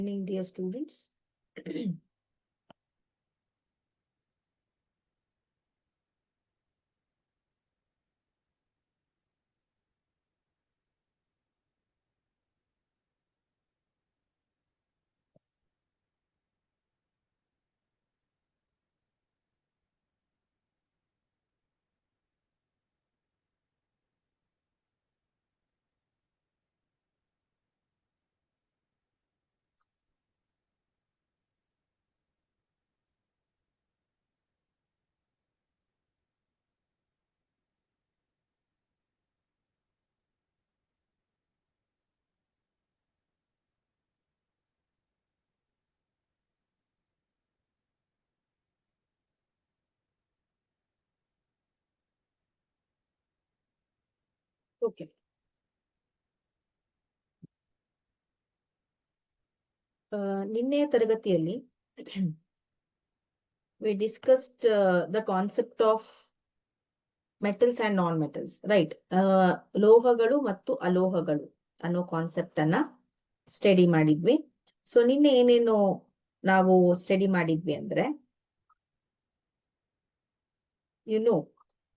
Morning, dear students. Okay. ನಿನ್ನೆಯ ತರಗತಿಯಲ್ಲಿ we discussed the concept of metals and non-metals, right? ಲೋಹಗಳು ಮತ್ತು ಅಲೋಹಗಳು ಅನ್ನೋ ಕಾನ್ಸೆಪ್ಟ್ ಅನ್ನ ಸ್ಟಡಿ ಮಾಡಿದ್ವಿ. ಸೊ ನಿನ್ನೆ ಏನೇನು ನಾವು ಸ್ಟಡಿ ಮಾಡಿದ್ವಿ ಅಂದ್ರೆ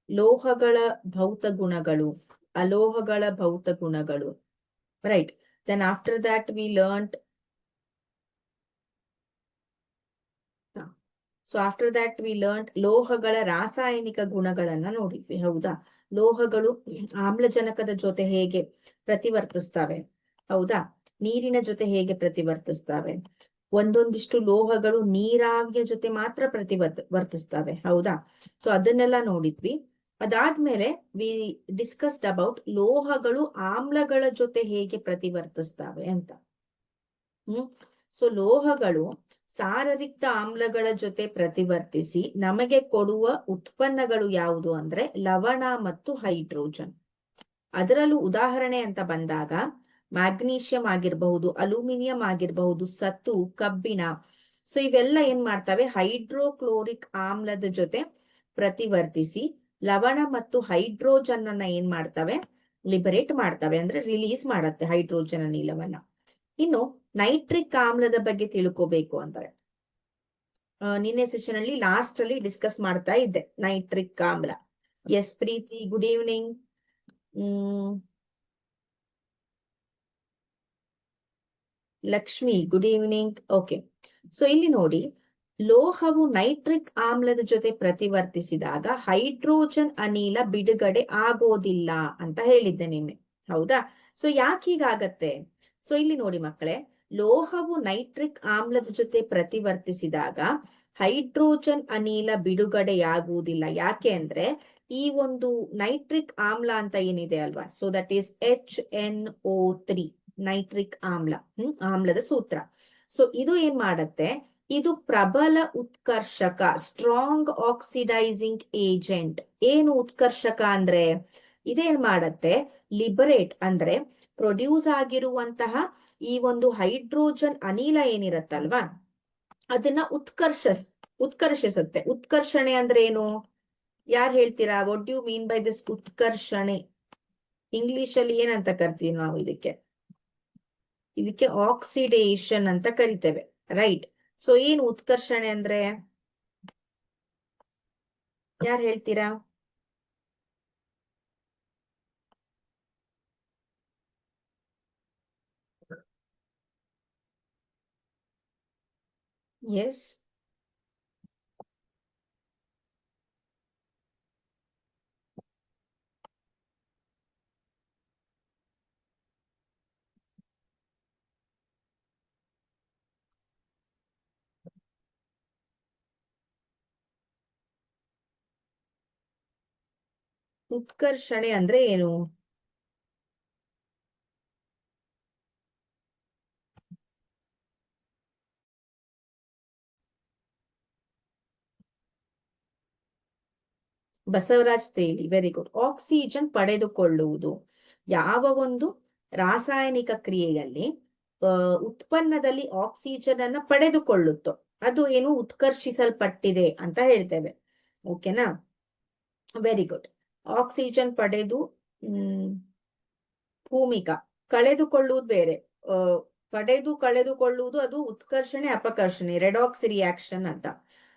ಲೋಹಗಳ ಭೌತ ಗುಣಗಳು, ಅಲೋಹಗಳ ಭೌತ ಗುಣಗಳು, right? Then after that we learned ಲೋಹಗಳ ರಾಸಾಯನಿಕ ಗುಣಗಳನ್ನ ನೋಡಿದ್ವಿ. ಹೌದಾ? ಲೋಹಗಳು ಆಮ್ಲಜನಕದ ಜೊತೆ ಹೇಗೆ ಪ್ರತಿವರ್ತಿಸ್ತವೆ, ಹೌದಾ? ನೀರಿನ ಜೊತೆ ಹೇಗೆ ಪ್ರತಿವರ್ತಿಸ್ತವೆ, ಒಂದೊಂದಿಷ್ಟು ಲೋಹಗಳು ನೀರಾವಿಯ ಜೊತೆ ಮಾತ್ರ ವರ್ತಿಸ್ತವೆ, ಹೌದಾ? ಸೊ ಅದನ್ನೆಲ್ಲ ನೋಡಿದ್ವಿ. ಅದಾದ್ಮೇಲೆ ವಿ ಡಿಸ್ಕಸ್ಡ್ ಅಬೌಟ್ ಲೋಹಗಳು ಆಮ್ಲಗಳ ಜೊತೆ ಹೇಗೆ ಪ್ರತಿವರ್ತಿಸ್ತವೆ ಅಂತ. ಸೊ ಲೋಹಗಳು ಸಾರರಿಕ್ತ ಆಮ್ಲಗಳ ಜೊತೆ ಪ್ರತಿವರ್ತಿಸಿ ನಮಗೆ ಕೊಡುವ ಉತ್ಪನ್ನಗಳು ಯಾವುದು ಅಂದ್ರೆ ಲವಣ ಮತ್ತು ಹೈಡ್ರೋಜನ್. ಅದರಲ್ಲೂ ಉದಾಹರಣೆ ಅಂತ ಬಂದಾಗ ಮ್ಯಾಗ್ನೀಷಿಯಂ ಆಗಿರಬಹುದು, ಅಲ್ಯೂಮಿನಿಯಂ ಆಗಿರಬಹುದು, ಸತು, ಕಬ್ಬಿಣ. ಸೊ ಇವೆಲ್ಲ ಏನ್ ಮಾಡ್ತವೆ, ಹೈಡ್ರೋಕ್ಲೋರಿಕ್ ಆಮ್ಲದ ಜೊತೆ ಪ್ರತಿವರ್ತಿಸಿ ಲವಣ ಮತ್ತು ಹೈಡ್ರೋಜನ್ ಅನ್ನ ಏನ್ ಮಾಡ್ತವೆ, ಲಿಬರೇಟ್ ಮಾಡ್ತವೆ, ಅಂದ್ರೆ ರಿಲೀಸ್ ಮಾಡತ್ತೆ ಹೈಡ್ರೋಜನ್ ಅನಿಲವನ್ನ. ಇನ್ನು ನೈಟ್ರಿಕ್ ಆಮ್ಲದ ಬಗ್ಗೆ ತಿಳ್ಕೋಬೇಕು ಅಂದ್ರೆ ನಿನ್ನೆ ಸೆಷನ್ ಅಲ್ಲಿ ಲಾಸ್ಟ್ ಅಲ್ಲಿ ಡಿಸ್ಕಸ್ ಮಾಡ್ತಾ ಇದ್ದೆ ನೈಟ್ರಿಕ್ ಆಮ್ಲ. Yes Preethi, good evening. Lakshmi, good evening. Okay, so ಇಲ್ಲಿ ನೋಡಿ, ಲೋಹವು ನೈಟ್ರಿಕ್ ಆಮ್ಲದ ಜೊತೆ ಪ್ರತಿವರ್ತಿಸಿದಾಗ ಹೈಡ್ರೋಜನ್ ಅನಿಲ ಬಿಡುಗಡೆ ಆಗೋದಿಲ್ಲ ಅಂತ ಹೇಳಿದ್ದೆ ನಿನ್ನೆ, ಹೌದಾ? ಸೊ ಯಾಕೆ ಹೀಗಾಗತ್ತೆ? ಸೊ ಇಲ್ಲಿ ನೋಡಿ ಮಕ್ಕಳೇ, ಲೋಹವು ನೈಟ್ರಿಕ್ ಆಮ್ಲದ ಜೊತೆ ಪ್ರತಿವರ್ತಿಸಿದಾಗ ಹೈಡ್ರೋಜನ್ ಅನಿಲ ಬಿಡುಗಡೆಯಾಗುವುದಿಲ್ಲ. ಯಾಕೆ ಅಂದ್ರೆ ಈ ಒಂದು ನೈಟ್ರಿಕ್ ಆಮ್ಲ ಅಂತ ಏನಿದೆ ಅಲ್ವಾ, so that is HNO3, nitric ಆಮ್ಲ, ಆಮ್ಲದ ಸೂತ್ರ. ಸೊ ಇದು ಏನ್ ಮಾಡತ್ತೆ, ಇದು ಪ್ರಬಲ ಉತ್ಕರ್ಷಕ, ಸ್ಟ್ರಾಂಗ್ ಆಕ್ಸಿಡೈಸಿಂಗ್ ಏಜೆಂಟ್. ಏನು ಉತ್ಕರ್ಷಕ ಅಂದ್ರೆ ಇದೇನ್ ಮಾಡತ್ತೆ, ಲಿಬರೇಟ್ ಅಂದ್ರೆ ಪ್ರೊಡ್ಯೂಸ್ ಆಗಿರುವಂತಹ ಈ ಒಂದು ಹೈಡ್ರೋಜನ್ ಅನಿಲ ಏನಿರತ್ತಲ್ವಾ ಅದನ್ನ ಉತ್ಕರ್ಷಿಸುತ್ತೆ. ಉತ್ಕರ್ಷಣೆ ಅಂದ್ರೆ ಏನು, ಯಾರು ಹೇಳ್ತೀರಾ? What you mean by this ಉತ್ಕರ್ಷಣೆ? ಇಂಗ್ಲಿಷ್ ಅಲ್ಲಿ ಏನಂತ ಕರಿತೀವಿ ನಾವು ಇದಕ್ಕೆ ಆಕ್ಸಿಡೇಷನ್ ಅಂತ ಕರಿತೇವೆ, ರೈಟ್? ಸೊ ಏನು ಉತ್ಕರ್ಷಣೆ ಅಂದ್ರೆ ಯಾರು ಹೇಳ್ತೀರಾ? ಎಸ್, ಉತ್ಕರ್ಷಣೆ ಅಂದ್ರೆ ಏನು? ಬಸವರಾಜ್ ತೇಲಿ, ವೆರಿ ಗುಡ್. ಆಕ್ಸಿಜನ್ ಪಡೆದುಕೊಳ್ಳುವುದು. ಯಾವ ಒಂದು ರಾಸಾಯನಿಕ ಕ್ರಿಯೆಯಲ್ಲಿ ಉತ್ಪನ್ನದಲ್ಲಿ ಆಕ್ಸಿಜನ್ ಅನ್ನ ಪಡೆದುಕೊಳ್ಳುತ್ತೋ ಅದು ಏನು, ಉತ್ಕರ್ಷಿಸಲ್ಪಟ್ಟಿದೆ ಅಂತ ಹೇಳ್ತೇವೆ. ಓಕೆನಾ? Very good. ಆಕ್ಸಿಜನ್ ಪಡೆದು ಭೂಮಿಕಾ ಕಳೆದುಕೊಳ್ಳುವುದು ಬೇರೆ, ಪಡೆದು ಕಳೆದುಕೊಳ್ಳುವುದು ಅದು ಉತ್ಕರ್ಷಣೆ ಅಪಕರ್ಷಣೆ ರೆಡಾಕ್ಸ್ ರಿಯಾಕ್ಷನ್ ಅಂತ.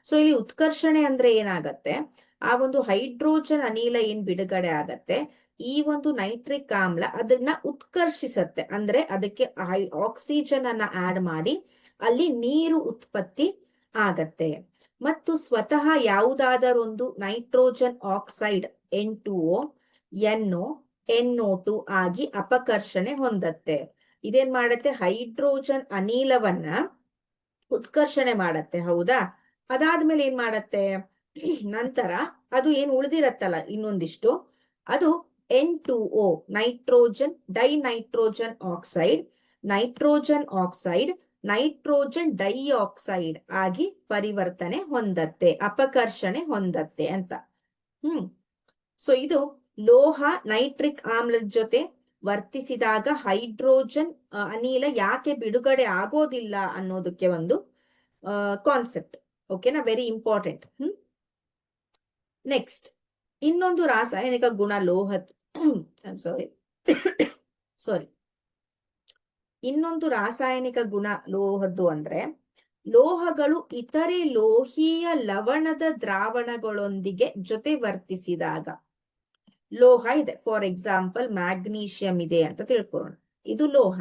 ಸೊ ಇಲ್ಲಿ ಉತ್ಕರ್ಷಣೆ ಅಂದ್ರೆ ಏನಾಗತ್ತೆ, ಆ ಒಂದು ಹೈಡ್ರೋಜನ್ ಅನಿಲ ಏನ್ ಬಿಡುಗಡೆ ಆಗತ್ತೆ, ಈ ಒಂದು ನೈಟ್ರಿಕ್ ಆಮ್ಲ ಅದನ್ನ ಉತ್ಕರ್ಷಿಸತ್ತೆ, ಅಂದ್ರೆ ಅದಕ್ಕೆ ಆಕ್ಸಿಜನ್ ಅನ್ನ ಆಡ್ ಮಾಡಿ ಅಲ್ಲಿ ನೀರು ಉತ್ಪತ್ತಿ ಆಗತ್ತೆ. ಮತ್ತು ಸ್ವತಃ ಯಾವುದಾದರೊಂದು nitrogen oxide N2O NO NO2 ಆಗಿ ಅಪಕರ್ಷಣೆ ಹೊಂದತ್ತೆ. ಇದೇನ್ ಮಾಡತ್ತೆ, ಹೈಡ್ರೋಜನ್ ಅನಿಲವನ್ನ ಉತ್ಕರ್ಷಣೆ ಮಾಡತ್ತೆ. ಹೌದಾ, ಅದಾದ್ಮೇಲೆ ಏನ್ ಮಾಡತ್ತೆ, ನಂತರ ಅದು ಏನ್ ಉಳಿದಿರತ್ತಲ್ಲ ಇನ್ನೊಂದಿಷ್ಟು, ಅದು N2O nitrogen dinitrogen oxide nitrogen oxide nitrogen dioxide ಆಗಿ ಪರಿವರ್ತನೆ ಹೊಂದತ್ತೆ, ಅಪಕರ್ಷಣೆ ಹೊಂದತ್ತೆ ಅಂತ. ಸೊ ಇದು ಲೋಹ ನೈಟ್ರಿಕ್ ಆಮ್ಲದ ಜೊತೆ ವರ್ತಿಸಿದಾಗ ಹೈಡ್ರೋಜನ್ ಅನಿಲ ಯಾಕೆ ಬಿಡುಗಡೆ ಆಗೋದಿಲ್ಲ ಅನ್ನೋದಕ್ಕೆ ಒಂದು ಕಾನ್ಸೆಪ್ಟ್. ಓಕೆನಾ, ವೆರಿ ಇಂಪಾರ್ಟೆಂಟ್. ನೆಕ್ಸ್ಟ್ ಇನ್ನೊಂದು ರಾಸಾಯನಿಕ ಗುಣ ಲೋಹದ್ದು ಸಾರಿ ಇನ್ನೊಂದು ರಾಸಾಯನಿಕ ಗುಣ ಲೋಹದ್ದು ಅಂದ್ರೆ ಲೋಹಗಳು ಇತರೆ ಲೋಹೀಯ ಲವಣದ ದ್ರಾವಣಗಳೊಂದಿಗೆ ಜೊತೆ ವರ್ತಿಸಿದಾಗ. ಲೋಹ ಇದೆ, ಫಾರ್ ಎಕ್ಸಾಂಪಲ್ ಮ್ಯಾಗ್ನೀಷಿಯಂ ಇದೆ ಅಂತ ತಿಳ್ಕೊಳ್ಳೋಣ, ಇದು ಲೋಹ.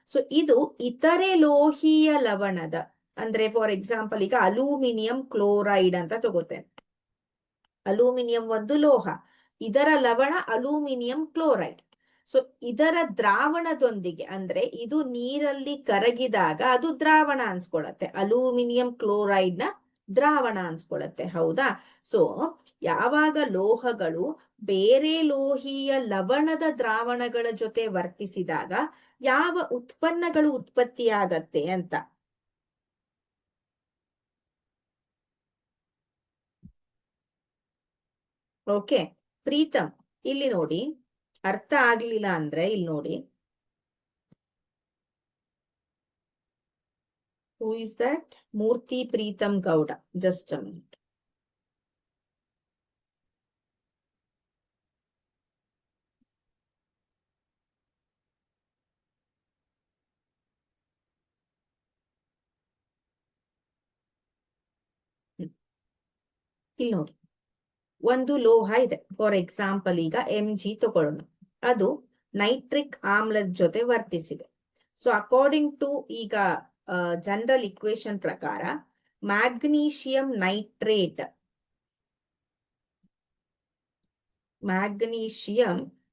ಸೊ ಇದು ಇತರೆ ಲೋಹೀಯ ಲವಣದ, ಅಂದ್ರೆ ಫಾರ್ ಎಕ್ಸಾಂಪಲ್ ಈಗ ಅಲ್ಯೂಮಿನಿಯಂ ಕ್ಲೋರೈಡ್ ಅಂತ ತಗೋತೇನೆ. ಅಲ್ಯೂಮಿನಿಯಂ ಒಂದು ಲೋಹ, ಇದರ ಲವಣ ಅಲ್ಯೂಮಿನಿಯಂ ಕ್ಲೋರೈಡ್. ಸೊ ಇದರ ದ್ರಾವಣದೊಂದಿಗೆ, ಅಂದ್ರೆ ಇದು ನೀರಲ್ಲಿ ಕರಗಿದಾಗ ಅದು ದ್ರಾವಣ ಅನ್ಸ್ಕೊಳತ್ತೆ, ಅಲ್ಯೂಮಿನಿಯಂ ಕ್ಲೋರೈಡ್ ನ ದ್ರಾವಣ ಅನ್ಸ್ಕೊಳತ್ತೆ. ಹೌದಾ, ಸೊ ಯಾವಾಗ ಲೋಹಗಳು ಬೇರೆ ಲೋಹೀಯ ಲವಣದ ದ್ರಾವಣಗಳ ಜೊತೆ ವರ್ತಿಸಿದಾಗ ಯಾವ ಉತ್ಪನ್ನಗಳು ಉತ್ಪತ್ತಿಯಾಗತ್ತೆ ಅಂತ. ಓಕೆ ಪ್ರೀತಮ್, ಇಲ್ಲಿ ನೋಡಿ, ಅರ್ಥ ಆಗ್ಲಿಲ್ಲ ಅಂದ್ರೆ ಇಲ್ಲಿ ನೋಡಿ, who is that? Murthy Preetham Gowda. Just a minute. ಇಲ್ಲಿ ನೋಡಿ, ಒಂದು ಲೋಹ ಇದೆ, ಫಾರ್ ಎಕ್ಸಾಂಪಲ್ ಈಗ Mg ತಗೊಳ್ಳೋಣ, ಅದು ನೈಟ್ರಿಕ್ ಆಮ್ಲದ ಜೊತೆ ವರ್ತಿಸಿದೆ. ಸೊ ಅಕಾರ್ಡಿಂಗ್ ಟು ಈಗ ಜನರಲ್ ಇಕ್ವೇಶನ್ ಪ್ರಕಾರ magnesium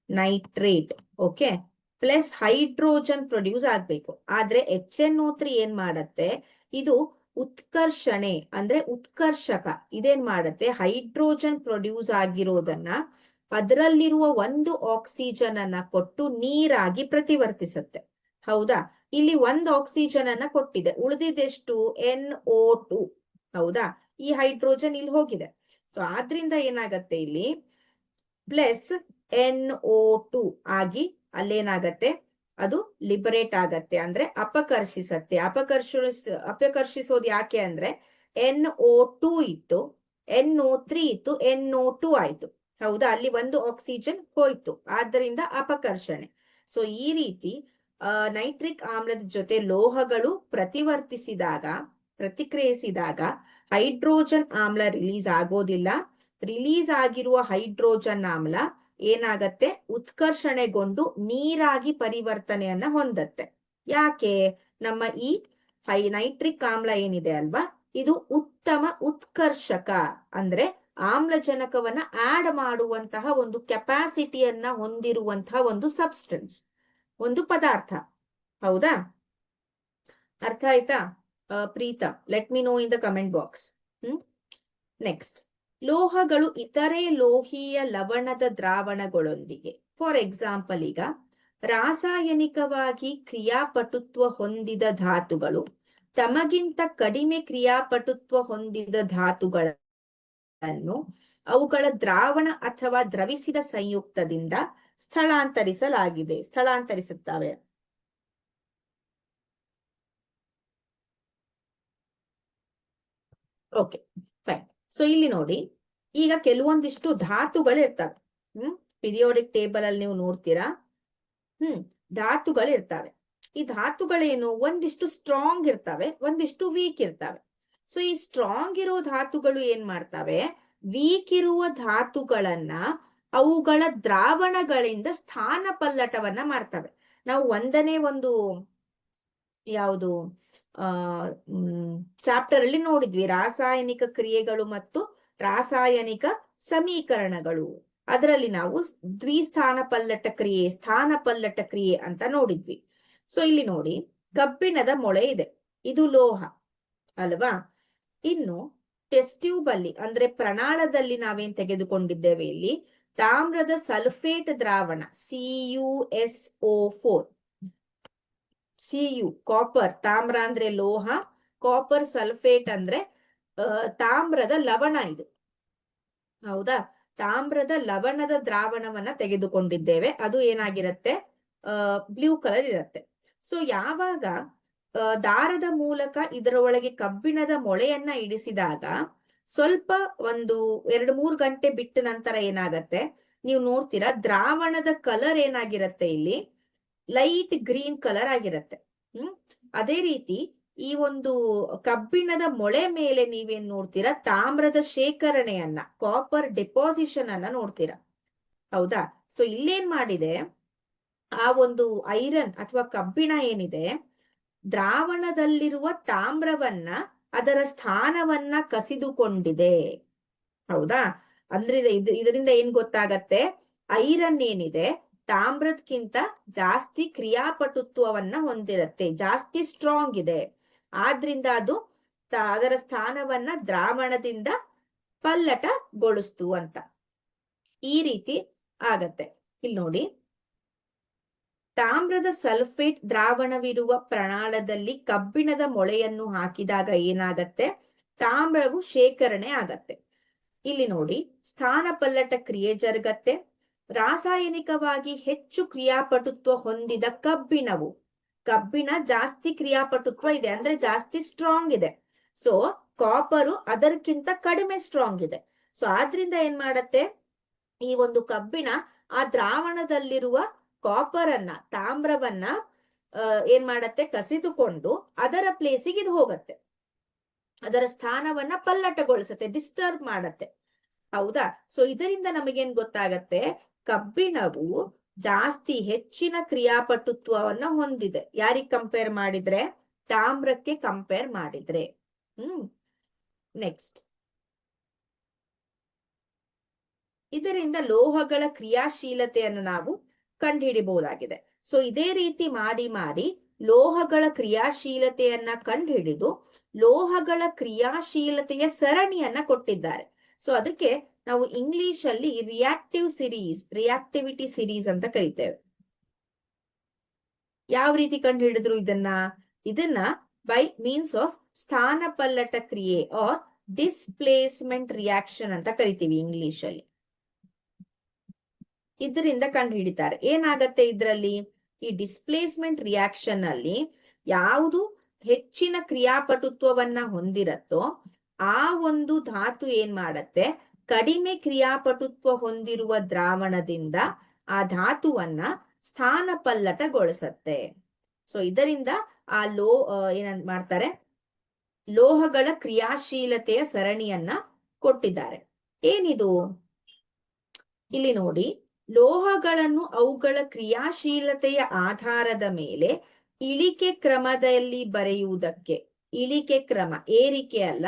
nitrate okay plus hydrogen produce ಆಗ್ಬೇಕು. ಆದ್ರೆ HNO3 ಏನ್ ಮಾಡತ್ತೆ, ಇದು ಉತ್ಕರ್ಷಣೆ ಅಂದ್ರೆ ಉತ್ಕರ್ಷಕ, ಇದೇನ್ ಮಾಡತ್ತೆ, ಹೈಡ್ರೋಜನ್ ಪ್ರೊಡ್ಯೂಸ್ ಆಗಿರೋದನ್ನ ಅದರಲ್ಲಿರುವ ಒಂದು ಆಕ್ಸಿಜನ್ ಅನ್ನ ಕೊಟ್ಟು ನೀರಾಗಿ ಪ್ರತಿವರ್ತಿಸುತ್ತೆ. ಹೌದಾ, ಇಲ್ಲಿ ಒಂದು ಆಕ್ಸಿಜನ್ ಅನ್ನ ಕೊಟ್ಟಿದೆ, ಉಳಿದಿದೆಷ್ಟು NO2. ಹೌದಾ, ಈ ಹೈಡ್ರೋಜನ್ ಇಲ್ಲಿ ಹೋಗಿದೆ. ಸೊ ಆದ್ರಿಂದ ಏನಾಗತ್ತೆ, ಇಲ್ಲಿ ಪ್ಲಸ್ NO2 ಆಗಿ ಅಲ್ಲೇನಾಗತ್ತೆ, ಅದು ಲಿಬರೇಟ್ ಆಗತ್ತೆ, ಅಂದ್ರೆ ಅಪಕರ್ಷಿಸತ್ತೆ. ಅಪಕರ್ಷಿಸೋದು ಯಾಕೆ ಅಂದ್ರೆ NO2 ಇತ್ತು, NO3 ಇತ್ತು, NO2 ಆಯ್ತು. ಹೌದಾ, ಅಲ್ಲಿ ಒಂದು ಆಕ್ಸಿಜನ್ ಹೋಯ್ತು, ಆದ್ದರಿಂದ ಅಪಕರ್ಷಣೆ. ಸೊ ಈ ರೀತಿ ನೈಟ್ರಿಕ್ ಆಮ್ಲದ ಜೊತೆ ಲೋಹಗಳು ಪ್ರತಿಕ್ರಿಯಿಸಿದಾಗ ಹೈಡ್ರೋಜನ್ ಆಮ್ಲ ರಿಲೀಸ್ ಆಗೋದಿಲ್ಲ. ರಿಲೀಸ್ ಆಗಿರುವ ಹೈಡ್ರೋಜನ್ ಆಮ್ಲ ಏನಾಗತ್ತೆ, ಉತ್ಕರ್ಷಣೆಗೊಂಡು ನೀರಾಗಿ ಪರಿವರ್ತನೆಯನ್ನ ಹೊಂದತ್ತೆ. ಯಾಕೆ, ನಮ್ಮ ಈ ನೈಟ್ರಿಕ್ ಆಮ್ಲ ಏನಿದೆ ಅಲ್ವಾ, ಇದು ಉತ್ತಮ ಉತ್ಕರ್ಷಕ, ಅಂದ್ರೆ ಆಮ್ಲಜನಕವನ್ನ ಆಡ್ ಮಾಡುವಂತಹ ಒಂದು ಕೆಪಾಸಿಟಿಯನ್ನ ಹೊಂದಿರುವಂತಹ ಒಂದು ಸಬ್ಸ್ಟೆನ್ಸ್, ಒಂದು ಪದಾರ್ಥ. ಹೌದಾ, ಅರ್ಥ ಆಯ್ತಾ Preetha? Let me no in the comment box. Next, ಲೋಹಗಳು ಇತರೆ ಲೋಹೀಯ ಲವಣದ ದ್ರಾವಣಗಳೊಂದಿಗೆ, ಫಾರ್ ಎಕ್ಸಾಂಪಲ್ ಈಗ ರಾಸಾಯನಿಕವಾಗಿ ಕ್ರಿಯಾಪಟುತ್ವ ಹೊಂದಿದ ಧಾತುಗಳು ತಮಗಿಂತ ಕಡಿಮೆ ಕ್ರಿಯಾಪಟುತ್ವ ಹೊಂದಿದ ಧಾತುಗಳನ್ನು ಅವುಗಳ ದ್ರಾವಣ ಅಥವಾ ದ್ರವಿಸಿದ ಸಂಯುಕ್ತದಿಂದ ಸ್ಥಳಾಂತರಿಸುತ್ತವೆ. Okay fine. ಸೊ ಇಲ್ಲಿ ನೋಡಿ, ಈಗ ಕೆಲವೊಂದಿಷ್ಟು ಧಾತುಗಳು ಇರ್ತವೆ. ಪಿರಿಯೋಡಿಕ್ ಟೇಬಲ್ ಅಲ್ಲಿ ನೀವು ನೋಡ್ತೀರಾ, ಧಾತುಗಳು ಇರ್ತವೆ. ಈ ಧಾತುಗಳೇನು ಒಂದಿಷ್ಟು ಸ್ಟ್ರಾಂಗ್ ಇರ್ತವೆ, ಒಂದಿಷ್ಟು ವೀಕ್ ಇರ್ತವೆ. ಸೊ ಈ ಸ್ಟ್ರಾಂಗ್ ಇರೋ ಧಾತುಗಳು ಏನ್ ಮಾಡ್ತವೆ, ವೀಕ್ ಇರುವ ಧಾತುಗಳನ್ನ ಅವುಗಳ ದ್ರಾವಣಗಳಿಂದ ಸ್ಥಾನ ಪಲ್ಲಟವನ್ನ ಮಾಡ್ತವೆ. ನಾವು ಒಂದನೇ ಒಂದು ಯಾವುದು ಚಾಪ್ಟರ್ ಅಲ್ಲಿ ನೋಡಿದ್ವಿ, ರಾಸಾಯನಿಕ ಕ್ರಿಯೆಗಳು ಮತ್ತು ರಾಸಾಯನಿಕ ಸಮೀಕರಣಗಳು. ಅದರಲ್ಲಿ ನಾವು ದ್ವಿಸ್ಥಾನ ಪಲ್ಲಟ ಕ್ರಿಯೆ, ಸ್ಥಾನ ಪಲ್ಲಟ ಕ್ರಿಯೆ ಅಂತ ನೋಡಿದ್ವಿ. ಸೊ ಇಲ್ಲಿ ನೋಡಿ, ಕಬ್ಬಿಣದ ಮೊಳೆ ಇದೆ, ಇದು ಲೋಹ ಅಲ್ವಾ. ಇನ್ನು ಟೆಸ್ಟ್ ಟ್ಯೂಬ್ ಅಲ್ಲಿ ಅಂದ್ರೆ ಪ್ರಣಾಳದಲ್ಲಿ ನಾವೇನ್ ತೆಗೆದುಕೊಂಡಿದ್ದೇವೆ, ಇಲ್ಲಿ ತಾಮ್ರದ ಸಲ್ಫೇಟ್ ದ್ರಾವಣ CuSO4, Cu ಕಾಪರ್, ತಾಮ್ರ ಅಂದ್ರೆ ಲೋಹ, ಕಾಪರ್ ಸಲ್ಫೇಟ್ ಅಂದ್ರೆ ತಾಮ್ರದ ಲವಣ ಇದು, ಹೌದಾ. ತಾಮ್ರದ ಲವಣದ ದ್ರಾವಣವನ್ನ ತೆಗೆದುಕೊಂಡಿದ್ದೇವೆ, ಅದು ಏನಾಗಿರುತ್ತೆ, ಬ್ಲೂ ಕಲರ್ ಇರುತ್ತೆ. ಸೊ ಯಾವಾಗ ದಾರದ ಮೂಲಕ ಇದರ ಒಳಗೆ ಕಬ್ಬಿಣದ ಮೊಳೆಯನ್ನ ಇಡಿಸಿದಾಗ ಸ್ವಲ್ಪ ಒಂದು 2-3 ಗಂಟೆ ಬಿಟ್ಟ ನಂತರ ಏನಾಗತ್ತೆ, ನೀವು ನೋಡ್ತೀರಾ ದ್ರಾವಣದ ಕಲರ್ ಏನಾಗಿರತ್ತೆ, ಇಲ್ಲಿ ಲೈಟ್ ಗ್ರೀನ್ ಕಲರ್ ಆಗಿರತ್ತೆ. ಅದೇ ರೀತಿ ಈ ಒಂದು ಕಬ್ಬಿಣದ ಮೊಳೆ ಮೇಲೆ ನೀವೇನ್ ನೋಡ್ತೀರಾ, ತಾಮ್ರದ ಶೇಖರಣೆಯನ್ನ, ಕಾಪರ್ ಡೆಪಾಸಿಷನ್ ಅನ್ನ ನೋಡ್ತೀರಾ, ಹೌದಾ. ಸೊ ಇಲ್ಲೇನ್ ಮಾಡಿದೆ, ಆ ಒಂದು ಐರನ್ ಅಥವಾ ಕಬ್ಬಿಣ ಏನಿದೆ, ದ್ರಾವಣದಲ್ಲಿರುವ ತಾಮ್ರವನ್ನ ಅದರ ಸ್ಥಾನವನ್ನ ಕಸಿದುಕೊಂಡಿದೆ, ಹೌದಾ. ಅಂದ್ರೆ ಇದರಿಂದ ಏನ್ ಗೊತ್ತಾಗತ್ತೆ, ಐರನ್ ಏನಿದೆ ತಾಮ್ರದ್ಕಿಂತ ಜಾಸ್ತಿ ಕ್ರಿಯಾಪಟುತ್ವವನ್ನ ಹೊಂದಿರತ್ತೆ, ಜಾಸ್ತಿ ಸ್ಟ್ರಾಂಗ್ ಇದೆ. ಆದ್ರಿಂದ ಅದು ಅದರ ಸ್ಥಾನವನ್ನ ದ್ರಾವಣದಿಂದ ಪಲ್ಲಟಗೊಳಿಸ್ತು ಅಂತ ಈ ರೀತಿ ಆಗತ್ತೆ. ಇಲ್ಲಿ ನೋಡಿ, ತಾಮ್ರದ ಸಲ್ಫೇಟ್ ದ್ರಾವಣವಿರುವ ಪ್ರಣಾಳದಲ್ಲಿ ಕಬ್ಬಿಣದ ಮೊಳೆಯನ್ನು ಹಾಕಿದಾಗ ಏನಾಗತ್ತೆ, ತಾಮ್ರವು ಶೇಖರಣೆ ಆಗತ್ತೆ. ಇಲ್ಲಿ ನೋಡಿ, ಸ್ಥಾನ ಪಲ್ಲಟ ಕ್ರಿಯೆ ಜರುಗತ್ತೆ. ರಾಸಾಯನಿಕವಾಗಿ ಹೆಚ್ಚು ಕ್ರಿಯಾಪಟುತ್ವ ಹೊಂದಿದ ಕಬ್ಬಿಣ ಜಾಸ್ತಿ ಕ್ರಿಯಾಪಟುತ್ವ ಇದೆ, ಅಂದ್ರೆ ಜಾಸ್ತಿ ಸ್ಟ್ರಾಂಗ್ ಇದೆ. ಸೊ ಕಾಪರು ಅದಕ್ಕಿಂತ ಕಡಿಮೆ ಸ್ಟ್ರಾಂಗ್ ಇದೆ. ಸೊ ಆದ್ರಿಂದ ಏನ್ ಮಾಡತ್ತೆ, ಈ ಒಂದು ಕಬ್ಬಿಣ ಆ ದ್ರಾವಣದಲ್ಲಿರುವ ಕಾಪರ್ ಅನ್ನ, ತಾಮ್ರವನ್ನ ಏನ್ ಮಾಡತ್ತೆ, ಕಸಿದುಕೊಂಡು ಅದರ ಪ್ಲೇಸಿಗೆ ಇದು ಹೋಗತ್ತೆ, ಅದರ ಸ್ಥಾನವನ್ನ ಪಲ್ಲಟಗೊಳಿಸತ್ತೆ, ಡಿಸ್ಟರ್ಬ್ ಮಾಡತ್ತೆ, ಹೌದಾ. ಸೊ ಇದರಿಂದ ನಮಗೇನ್ ಗೊತ್ತಾಗತ್ತೆ, ಕಬ್ಬಿಣವು ಜಾಸ್ತಿ ಹೆಚ್ಚಿನ ಕ್ರಿಯಾಪಟುತ್ವವನ್ನ ಹೊಂದಿದೆ. ಯಾರಿಗೆ ಕಂಪೇರ್ ಮಾಡಿದ್ರೆ, ತಾಮ್ರಕ್ಕೆ ಕಂಪೇರ್ ಮಾಡಿದ್ರೆ. ನೆಕ್ಸ್ಟ್, ಇದರಿಂದ ಲೋಹಗಳ ಕ್ರಿಯಾಶೀಲತೆಯನ್ನು ನಾವು ಕಂಡುಹಿಡಿಬಹುದಾಗಿದೆ. ಸೊ ಇದೇ ರೀತಿ ಮಾಡಿ ಲೋಹಗಳ ಕ್ರಿಯಾಶೀಲತೆಯನ್ನ ಕಂಡುಹಿಡಿದು ಲೋಹಗಳ ಕ್ರಿಯಾಶೀಲತೆಯ ಸರಣಿಯನ್ನ ಕೊಟ್ಟಿದ್ದಾರೆ. ಸೊ ಅದಕ್ಕೆ ನಾವು ಇಂಗ್ಲಿಷ್ ಅಲ್ಲಿ ರಿಯಾಕ್ಟಿವಿಟಿ ಸಿರೀಸ್ ಅಂತ ಕರಿತೇವೆ. ಯಾವ ರೀತಿ ಕಂಡುಹಿಡಿದ್ರು ಇದನ್ನ ಬೈ ಮೀನ್ಸ್ ಆಫ್ ಸ್ಥಾನ ಪಲ್ಲಟ ಕ್ರಿಯೆ ಆರ್ ಡಿಸ್ಪ್ಲೇಸ್ಮೆಂಟ್ ರಿಯಾಕ್ಷನ್ ಅಂತ ಕರಿತೀವಿ ಇಂಗ್ಲಿಷ್ ಅಲ್ಲಿ. ಇದರಿಂದ ಕಂಡು ಹಿಡಿತಾರೆ. ಏನಾಗತ್ತೆ ಇದರಲ್ಲಿ, ಈ ಡಿಸ್ಪ್ಲೇಸ್ಮೆಂಟ್ ರಿಯಾಕ್ಷನ್ ಅಲ್ಲಿ ಯಾವುದು ಹೆಚ್ಚಿನ ಕ್ರಿಯಾಪಟುತ್ವವನ್ನ ಹೊಂದಿರತ್ತೋ ಆ ಒಂದು ಧಾತು ಏನ್ ಮಾಡತ್ತೆ, ಕಡಿಮೆ ಕ್ರಿಯಾಪಟುತ್ವ ಹೊಂದಿರುವ ದ್ರಾವಣದಿಂದ ಆ ಧಾತುವನ್ನ ಸ್ಥಾನ ಪಲ್ಲಟಗೊಳಿಸತ್ತೆ. ಸೊ ಇದರಿಂದ ಆ ಏನಂತ ಮಾಡ್ತಾರೆ, ಲೋಹಗಳ ಕ್ರಿಯಾಶೀಲತೆಯ ಸರಣಿಯನ್ನ ಕೊಟ್ಟಿದ್ದಾರೆ. ಏನಿದು, ಇಲ್ಲಿ ನೋಡಿ, ಲೋಹಗಳನ್ನು ಅವುಗಳ ಕ್ರಿಯಾಶೀಲತೆಯ ಆಧಾರದ ಮೇಲೆ ಇಳಿಕೆ ಕ್ರಮದಲ್ಲಿ ಬರೆಯುವುದಕ್ಕೆ, ಇಳಿಕೆ ಕ್ರಮ, ಏರಿಕೆ ಅಲ್ಲ,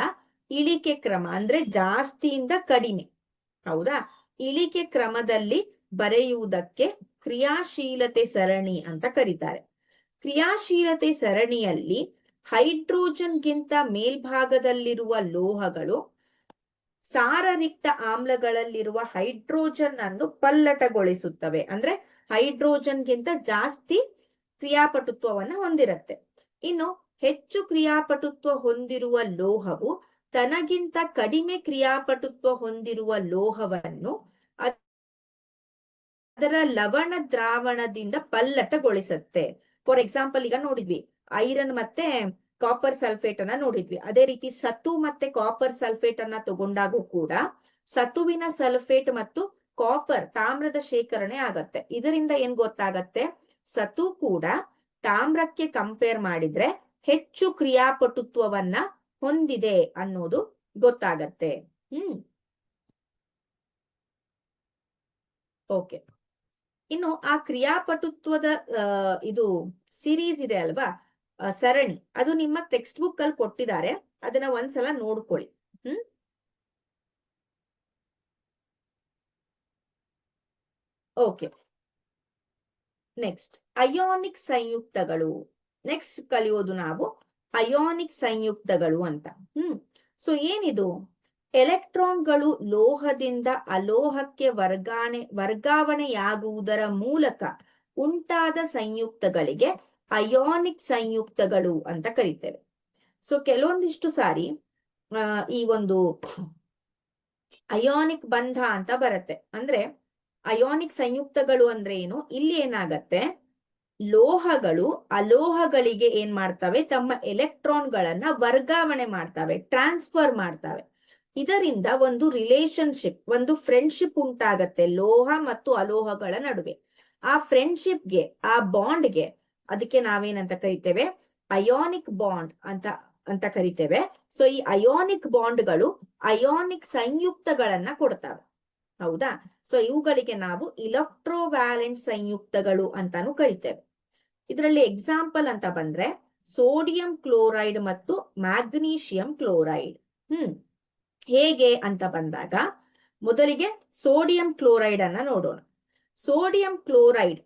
ಇಳಿಕೆ ಕ್ರಮ ಅಂದ್ರೆ ಜಾಸ್ತಿಯಿಂದ ಕಡಿಮೆ, ಹೌದಾ. ಇಳಿಕೆ ಕ್ರಮದಲ್ಲಿ ಬರೆಯುವುದಕ್ಕೆ ಕ್ರಿಯಾಶೀಲತೆ ಸರಣಿ ಅಂತ ಕರೀತಾರೆ. ಕ್ರಿಯಾಶೀಲತೆ ಸರಣಿಯಲ್ಲಿ ಹೈಡ್ರೋಜನ್ಗಿಂತ ಮೇಲ್ಭಾಗದಲ್ಲಿರುವ ಲೋಹಗಳು ಸಾರರಿಕ್ತ ಆಮ್ಲಗಳಲ್ಲಿರುವ ಹೈಡ್ರೋಜನ್ ಅನ್ನು ಪಲ್ಲಟಗೊಳಿಸುತ್ತವೆ. ಅಂದ್ರೆ ಹೈಡ್ರೋಜನ್ಗಿಂತ ಜಾಸ್ತಿ ಕ್ರಿಯಾಪಟುತ್ವವನ್ನು ಹೊಂದಿರುತ್ತೆ. ಇನ್ನು ಹೆಚ್ಚು ಕ್ರಿಯಾಪಟುತ್ವ ಹೊಂದಿರುವ ಲೋಹವು ತನಗಿಂತ ಕಡಿಮೆ ಕ್ರಿಯಾಪಟುತ್ವ ಹೊಂದಿರುವ ಲೋಹವನ್ನು ಅದರ ಲವಣ ದ್ರಾವಣದಿಂದ ಪಲ್ಲಟಗೊಳಿಸುತ್ತೆ. ಫಾರ್ ಎಕ್ಸಾಂಪಲ್, ಈಗ ನೋಡಿದ್ವಿ ಐರನ್ ಮತ್ತೆ ಕಾಪರ್ ಸಲ್ಫೇಟ್ ಅನ್ನ ನೋಡಿದ್ವಿ. ಅದೇ ರೀತಿ ಸತು ಮತ್ತೆ ಕಾಪರ್ ಸಲ್ಫೇಟ್ ಅನ್ನ ತಗೊಂಡಾಗೂ ಕೂಡ ಸತುವಿನ ಸಲ್ಫೇಟ್ ಮತ್ತು ಕಾಪರ್ ತಾಮ್ರದ ಶೇಖರಣೆ ಆಗತ್ತೆ. ಇದರಿಂದ ಏನ್ ಗೊತ್ತಾಗತ್ತೆ, ಸತು ಕೂಡ ತಾಮ್ರಕ್ಕೆ ಕಂಪೇರ್ ಮಾಡಿದ್ರೆ ಹೆಚ್ಚು ಕ್ರಿಯಾಪಟುತ್ವವನ್ನ ಹೊಂದಿದೆ ಅನ್ನೋದು ಗೊತ್ತಾಗತ್ತೆ. ಓಕೆ, ಇನ್ನು ಆ ಕ್ರಿಯಾಪಟುತ್ವದ ಇದು ಸಿರೀಸ್ ಇದೆ ಅಲ್ವಾ, ಸರಣಿ, ಅದು ನಿಮ್ಮ ಟೆಕ್ಸ್ಟ್ ಬುಕ್ ಅಲ್ಲಿ ಕೊಟ್ಟಿದ್ದಾರೆ, ಅದನ್ನ ಒಂದ್ಸಲ ನೋಡ್ಕೊಳ್ಳಿ. ಓಕೆ, ನೆಕ್ಸ್ಟ್ ಅಯೋನಿಕ್ ಸಂಯುಕ್ತಗಳು. ನೆಕ್ಸ್ಟ್ ಕಲಿಯೋದು ನಾವು ಅಯೋನಿಕ್ ಸಂಯುಕ್ತಗಳು ಅಂತ. ಸೊ ಏನಿದು? ಎಲೆಕ್ಟ್ರಾನ್ಗಳು ಲೋಹದಿಂದ ಅಲೋಹಕ್ಕೆ ವರ್ಗಾವಣೆಯಾಗುವುದರ ಮೂಲಕ ಉಂಟಾದ ಸಂಯುಕ್ತಗಳಿಗೆ ಅಯೋನಿಕ್ ಸಂಯುಕ್ತಗಳು ಅಂತ ಕರಿತೇವೆ. ಸೊ ಕೆಲವೊಂದಿಷ್ಟು ಸಾರಿ ಈ ಒಂದು ಅಯೋನಿಕ್ ಬಂಧ ಅಂತ ಬರುತ್ತೆ. ಅಂದ್ರೆ ಅಯೋನಿಕ್ ಸಂಯುಕ್ತಗಳು ಅಂದ್ರೆ ಏನು? ಇಲ್ಲಿ ಏನಾಗತ್ತೆ, ಲೋಹಗಳು ಅಲೋಹಗಳಿಗೆ ಏನ್ ಮಾಡ್ತವೆ, ತಮ್ಮ ಎಲೆಕ್ಟ್ರಾನ್ಗಳನ್ನ ವರ್ಗಾವಣೆ ಮಾಡ್ತವೆ, ಟ್ರಾನ್ಸ್ಫರ್ ಮಾಡ್ತವೆ. ಇದರಿಂದ ಒಂದು ರಿಲೇಶನ್ಶಿಪ್, ಒಂದು ಫ್ರೆಂಡ್ಶಿಪ್ ಉಂಟಾಗತ್ತೆ ಲೋಹ ಮತ್ತು ಅಲೋಹಗಳ ನಡುವೆ. ಆ ಫ್ರೆಂಡ್ಶಿಪ್ಗೆ, ಆ ಬಾಂಡ್ಗೆ, ಅದಕ್ಕೆ ನಾವೇನಂತ ಕರಿತೇವೆ? ಅಯೋನಿಕ್ ಬಾಂಡ್ ಅಂತ ಕರಿತೇವೆ. ಸೊ ಈ ಅಯೋನಿಕ್ ಬಾಂಡ್ಗಳು ಅಯೋನಿಕ್ ಸಂಯುಕ್ತಗಳನ್ನ ಕೊಡ್ತವೆ. ಹೌದಾ? ಸೊ ಇವುಗಳಿಗೆ ನಾವು ಇಲೆಕ್ಟ್ರೋವ್ಯಾಲೆಂಟ್ ಸಂಯುಕ್ತಗಳು ಅಂತಾನು ಕರಿತೇವೆ. ಇದರಲ್ಲಿ ಎಕ್ಸಾಂಪಲ್ ಅಂತ ಬಂದ್ರೆ ಸೋಡಿಯಂ ಕ್ಲೋರೈಡ್ ಮತ್ತು ಮ್ಯಾಗ್ನೀಷಿಯಂ ಕ್ಲೋರೈಡ್. ಹೇಗೆ ಅಂತ ಬಂದಾಗ ಮೊದಲಿಗೆ ಸೋಡಿಯಂ ಕ್ಲೋರೈಡ್ ಅನ್ನ ನೋಡೋಣ. ಸೋಡಿಯಂ ಕ್ಲೋರೈಡ್,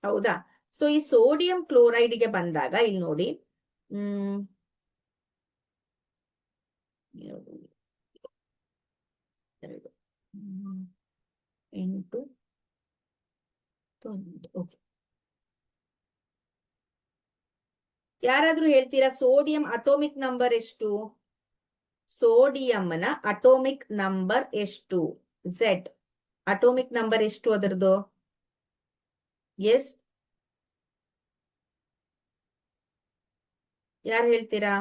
ಹೌದಾ? ಸೊ ಈ ಸೋಡಿಯಂ ಕ್ಲೋರೈಡ್ಗೆ ಬಂದಾಗ ಇಲ್ಲಿ ನೋಡಿ, 8 ಓಕೆ, ಯಾರಾದ್ರೂ ಹೇಳ್ತೀರಾ ಸೋಡಿಯಂ ಅಟೋಮಿಕ್ ನಂಬರ್ ಎಷ್ಟು? ಸೋಡಿಯಂನ ಅಟೋಮಿಕ್ ನಂಬರ್ ಎಷ್ಟು? Z ಅಟೋಮಿಕ್ ನಂಬರ್ ಎಷ್ಟು ಅದರದ್ದು? ಎಸ್, ಯಾರು ಹೇಳ್ತೀರಾ?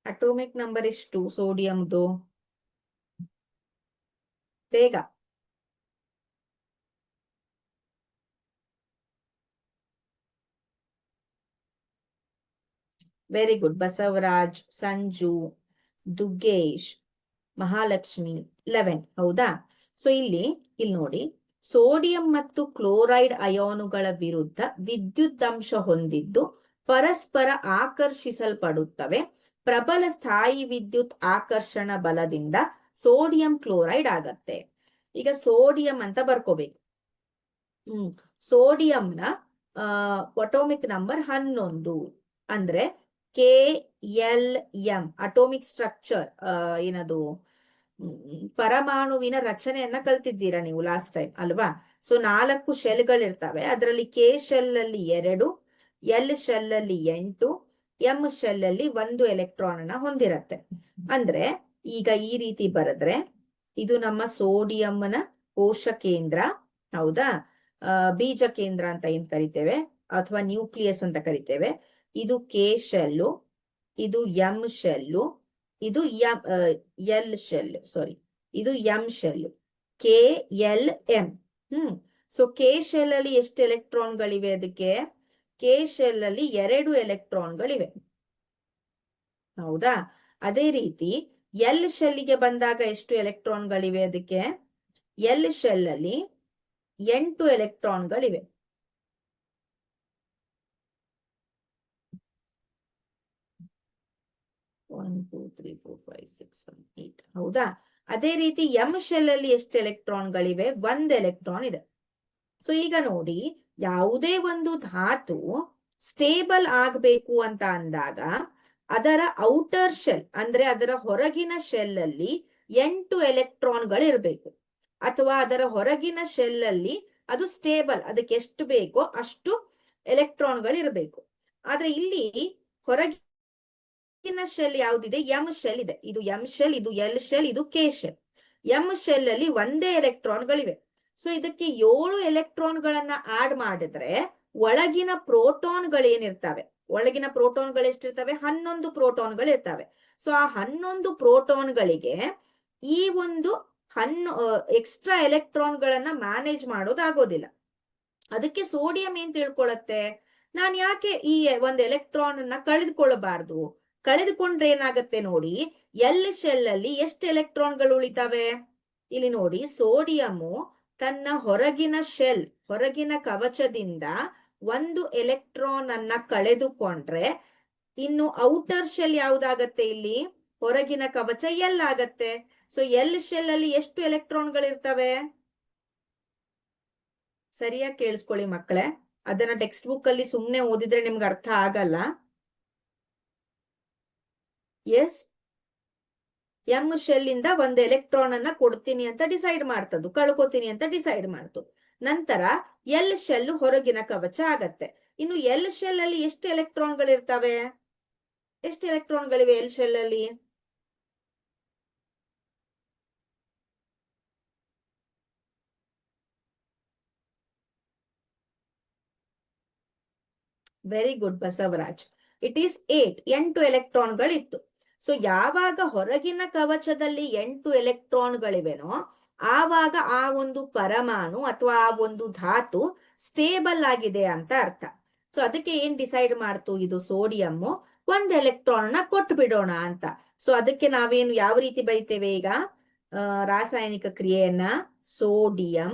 ಅಟೋಮಿಕ್ ನಂಬರ್ ಎಷ್ಟು ಸೋಡಿಯಂದು? ಬೇಗ. Very good. ಬಸವರಾಜ್, ಸಂಜು, ದುಗ್ಗೇಶ್, ಮಹಾಲಕ್ಷ್ಮಿ, 11. ಹೌದಾ? ಸೊ ಇಲ್ಲಿ ನೋಡಿ, ಸೋಡಿಯಂ ಮತ್ತು ಕ್ಲೋರೈಡ್ ಅಯೋನುಗಳ ವಿರುದ್ಧ ವಿದ್ಯುತ್ ಹೊಂದಿದ್ದು ಪರಸ್ಪರ ಆಕರ್ಷಿಸಲ್ಪಡುತ್ತವೆ. ಪ್ರಬಲ ಸ್ಥಾಯಿ ವಿದ್ಯುತ್ ಆಕರ್ಷಣ ಬಲದಿಂದ ಸೋಡಿಯಂ ಕ್ಲೋರೈಡ್ ಆಗತ್ತೆ. ಈಗ ಸೋಡಿಯಂ ಅಂತ ಬರ್ಕೋಬೇಕು. ಸೋಡಿಯಂನ ಅಟೋಮಿಕ್ ನಂಬರ್ 11 ಅಂದ್ರೆ KLM. ಅಟೋಮಿಕ್ ಸ್ಟ್ರಕ್ಚರ್, ಏನದು, ಪರಮಾಣುವಿನ ರಚನೆಯನ್ನ ಕಲ್ತಿದ್ದೀರಾ ನೀವು ಲಾಸ್ಟ್ ಟೈಮ್ ಅಲ್ವಾ? ಸೊ 4 ಶೆಲ್ಗಳಿರ್ತವೆ. ಅದರಲ್ಲಿ K ಶೆಲ್ ಅಲ್ಲಿ 2, L ಶೆಲ್ ಅಲ್ಲಿ 8, M ಶೆಲ್ ಅಲ್ಲಿ 1 ಎಲೆಕ್ಟ್ರಾನ್ ಅನ್ನ ಹೊಂದಿರತ್ತೆ. ಅಂದ್ರೆ ಈಗ ಈ ರೀತಿ ಬರೆದ್ರೆ ಇದು ನಮ್ಮ ಸೋಡಿಯಂನ ಕೋಶ ಕೇಂದ್ರ, ಹೌದಾ? ಬೀಜ ಕೇಂದ್ರ ಅಂತ ಏನ್ ಕರಿತೇವೆ, ಅಥವಾ ನ್ಯೂಕ್ಲಿಯಸ್ ಅಂತ ಕರಿತೇವೆ. ಇದು K ಶೆಲ್ಲು, ಇದು M ಶೆಲ್ಲು, ಇದು L ಶೆಲ್, ಸಾರಿ, ಇದು M shell, KLM. So K shell ಅಲ್ಲಿ ಎಷ್ಟು ಎಲೆಕ್ಟ್ರಾನ್ಗಳಿವೆ? ಅದಕ್ಕೆ K ಶೆಲ್ ಅಲ್ಲಿ 2 ಎಲೆಕ್ಟ್ರಾನ್ಗಳಿವೆ, ಹೌದಾ? ಅದೇ ರೀತಿ L ಶೆಲ್ಗೆ ಬಂದಾಗ ಎಷ್ಟು ಎಲೆಕ್ಟ್ರಾನ್ಗಳಿವೆ? ಅದಕ್ಕೆ L ಶೆಲ್ ಅಲ್ಲಿ 8 ಎಲೆಕ್ಟ್ರಾನ್ಗಳಿವೆ. ಹೌದಾ? ಅದೇ ರೀತಿ M ಶೆಲ್ ಅಲ್ಲಿ ಎಷ್ಟು ಎಲೆಕ್ಟ್ರಾನ್ಗಳಿವೆ? 1 ಎಲೆಕ್ಟ್ರಾನ್ ಇದೆ. ಸೊ ಈಗ ನೋಡಿ, ಯಾವುದೇ ಒಂದು ಧಾತು ಸ್ಟೇಬಲ್ ಆಗ್ಬೇಕು ಅಂತ ಅಂದಾಗ ಅದರ ಔಟರ್ ಶೆಲ್, ಅಂದ್ರೆ ಅದರ ಹೊರಗಿನ ಶೆಲ್ ಅಲ್ಲಿ 8 ಎಲೆಕ್ಟ್ರಾನ್ಗಳಿರ್ಬೇಕು, ಅಥವಾ ಅದರ ಹೊರಗಿನ ಶೆಲ್ ಅಲ್ಲಿ ಅದು ಸ್ಟೇಬಲ್, ಅದಕ್ಕೆ ಎಷ್ಟು ಬೇಕೋ ಅಷ್ಟು ಎಲೆಕ್ಟ್ರಾನ್ಗಳಿರ್ಬೇಕು. ಆದ್ರೆ ಇಲ್ಲಿ ಹೊರಗಿನ ಶೆಲ್ ಯಾವ್ದಿದೆ? M ಶೆಲ್ ಇದೆ. ಇದು M ಶೆಲ್, ಇದು L ಶೆಲ್, ಇದು K ಶೆಲ್. M ಶೆಲ್ ಅಲ್ಲಿ 1 ಎಲೆಕ್ಟ್ರಾನ್ಗಳಿವೆ. ಸೊ ಇದಕ್ಕೆ 7 ಎಲೆಕ್ಟ್ರಾನ್ಗಳನ್ನ ಆಡ್ ಮಾಡಿದ್ರೆ ಒಳಗಿನ ಪ್ರೋಟಾನ್ಗಳೇನಿರ್ತವೆ, ಒಳಗಿನ ಪ್ರೋಟಾನ್ಗಳು ಎಷ್ಟಿರ್ತವೆ? 11 ಪ್ರೋಟಾನ್ಗಳು ಇರ್ತವೆ. ಸೊ ಆ 11 ಪ್ರೋಟಾನ್ಗಳಿಗೆ ಈ ಒಂದು ಎಕ್ಸ್ಟ್ರಾ ಎಲೆಕ್ಟ್ರಾನ್ಗಳನ್ನ ಮ್ಯಾನೇಜ್ ಮಾಡೋದಾಗೋದಿಲ್ಲ. ಅದಕ್ಕೆ ಸೋಡಿಯಂ ಏನ್ ತಿಳ್ಕೊಳತ್ತೆ, ನಾನ್ ಯಾಕೆ ಈ ಒಂದು ಎಲೆಕ್ಟ್ರಾನ್ ಅನ್ನ ಕಳೆದುಕೊಳ್ಳಬಾರ್ದು? ಕಳೆದುಕೊಂಡ್ರೆ ಏನಾಗತ್ತೆ ನೋಡಿ, ಎಲ್ ಶೆಲ್ ಅಲ್ಲಿ ಎಷ್ಟು ಎಲೆಕ್ಟ್ರಾನ್ಗಳು ಉಳಿತಾವೆ? ಇಲ್ಲಿ ನೋಡಿ, ಸೋಡಿಯಮ್ಮು ತನ್ನ ಹೊರಗಿನ ಕವಚದಿಂದ ಒಂದು ಎಲೆಕ್ಟ್ರಾನ್ ಅನ್ನ ಕಳೆದುಕೊಂಡ್ರೆ ಇನ್ನು ಔಟರ್ ಶೆಲ್ ಯಾವ್ದಾಗತ್ತೆ? ಇಲ್ಲಿ ಹೊರಗಿನ ಕವಚ ಎಲ್ ಆಗತ್ತೆ. ಸೊ ಎಲ್ ಶೆಲ್ ಅಲ್ಲಿ ಎಷ್ಟು ಎಲೆಕ್ಟ್ರಾನ್ಗಳಿರ್ತವೆ? ಸರಿಯಾಗಿ ಕೇಳಿಸ್ಕೊಳ್ಳಿ ಮಕ್ಕಳೇ, ಅದನ್ನ ಟೆಕ್ಸ್ಟ್ ಬುಕ್ ಅಲ್ಲಿ ಸುಮ್ನೆ ಓದಿದ್ರೆ ನಿಮ್ಗೆ ಅರ್ಥ ಆಗಲ್ಲ. ಎಸ್, ಎಂ ಶೆಲ್ ಇಂದ ಒಂದು ಎಲೆಕ್ಟ್ರಾನ್ ಅನ್ನ ಕೊಡ್ತೀನಿ ಅಂತ ಡಿಸೈಡ್ ಮಾಡ್ತದ್ದು, ಕಳ್ಕೊತೀನಿ ಅಂತ ಡಿಸೈಡ್ ಮಾಡ್ತು. ನಂತರ ಎಲ್ ಶೆಲ್ ಹೊರಗಿನ ಕವಚ ಆಗತ್ತೆ. ಇನ್ನು ಎಲ್ ಶೆಲ್ ಅಲ್ಲಿ ಎಷ್ಟು ಎಲೆಕ್ಟ್ರಾನ್ಗಳಿರ್ತವೆ? ಎಷ್ಟು ಎಲೆಕ್ಟ್ರಾನ್ಗಳಿವೆ ಎಲ್ ಶೆಲ್ ಅಲ್ಲಿ? Very good Basavaraj. It is 8 ಎಲೆಕ್ಟ್ರಾನ್ಗಳಿತ್ತು. ಸೊ ಯಾವಾಗ ಹೊರಗಿನ ಕವಚದಲ್ಲಿ 8 ಎಲೆಕ್ಟ್ರಾನ್ಗಳಿವೆನೋ ಆವಾಗ ಆ ಒಂದು ಪರಮಾಣು ಅಥವಾ ಆ ಒಂದು ಧಾತು ಸ್ಟೇಬಲ್ ಆಗಿದೆ ಅಂತ ಅರ್ಥ. ಸೊ ಅದಕ್ಕೆ ಏನ್ ಡಿಸೈಡ್ ಮಾಡ್ತು ಇದು ಸೋಡಿಯಂ, ಒಂದು ಎಲೆಕ್ಟ್ರಾನ್ ನ ಕೊಟ್ಟು ಬಿಡೋಣ ಅಂತ. ಸೊ ಅದಕ್ಕೆ ನಾವೇನು ಯಾವ ರೀತಿ ಬರಿತೇವೆ ಈಗ? ರಾಸಾಯನಿಕ ಕ್ರಿಯೆಯನ್ನ, ಸೋಡಿಯಂ,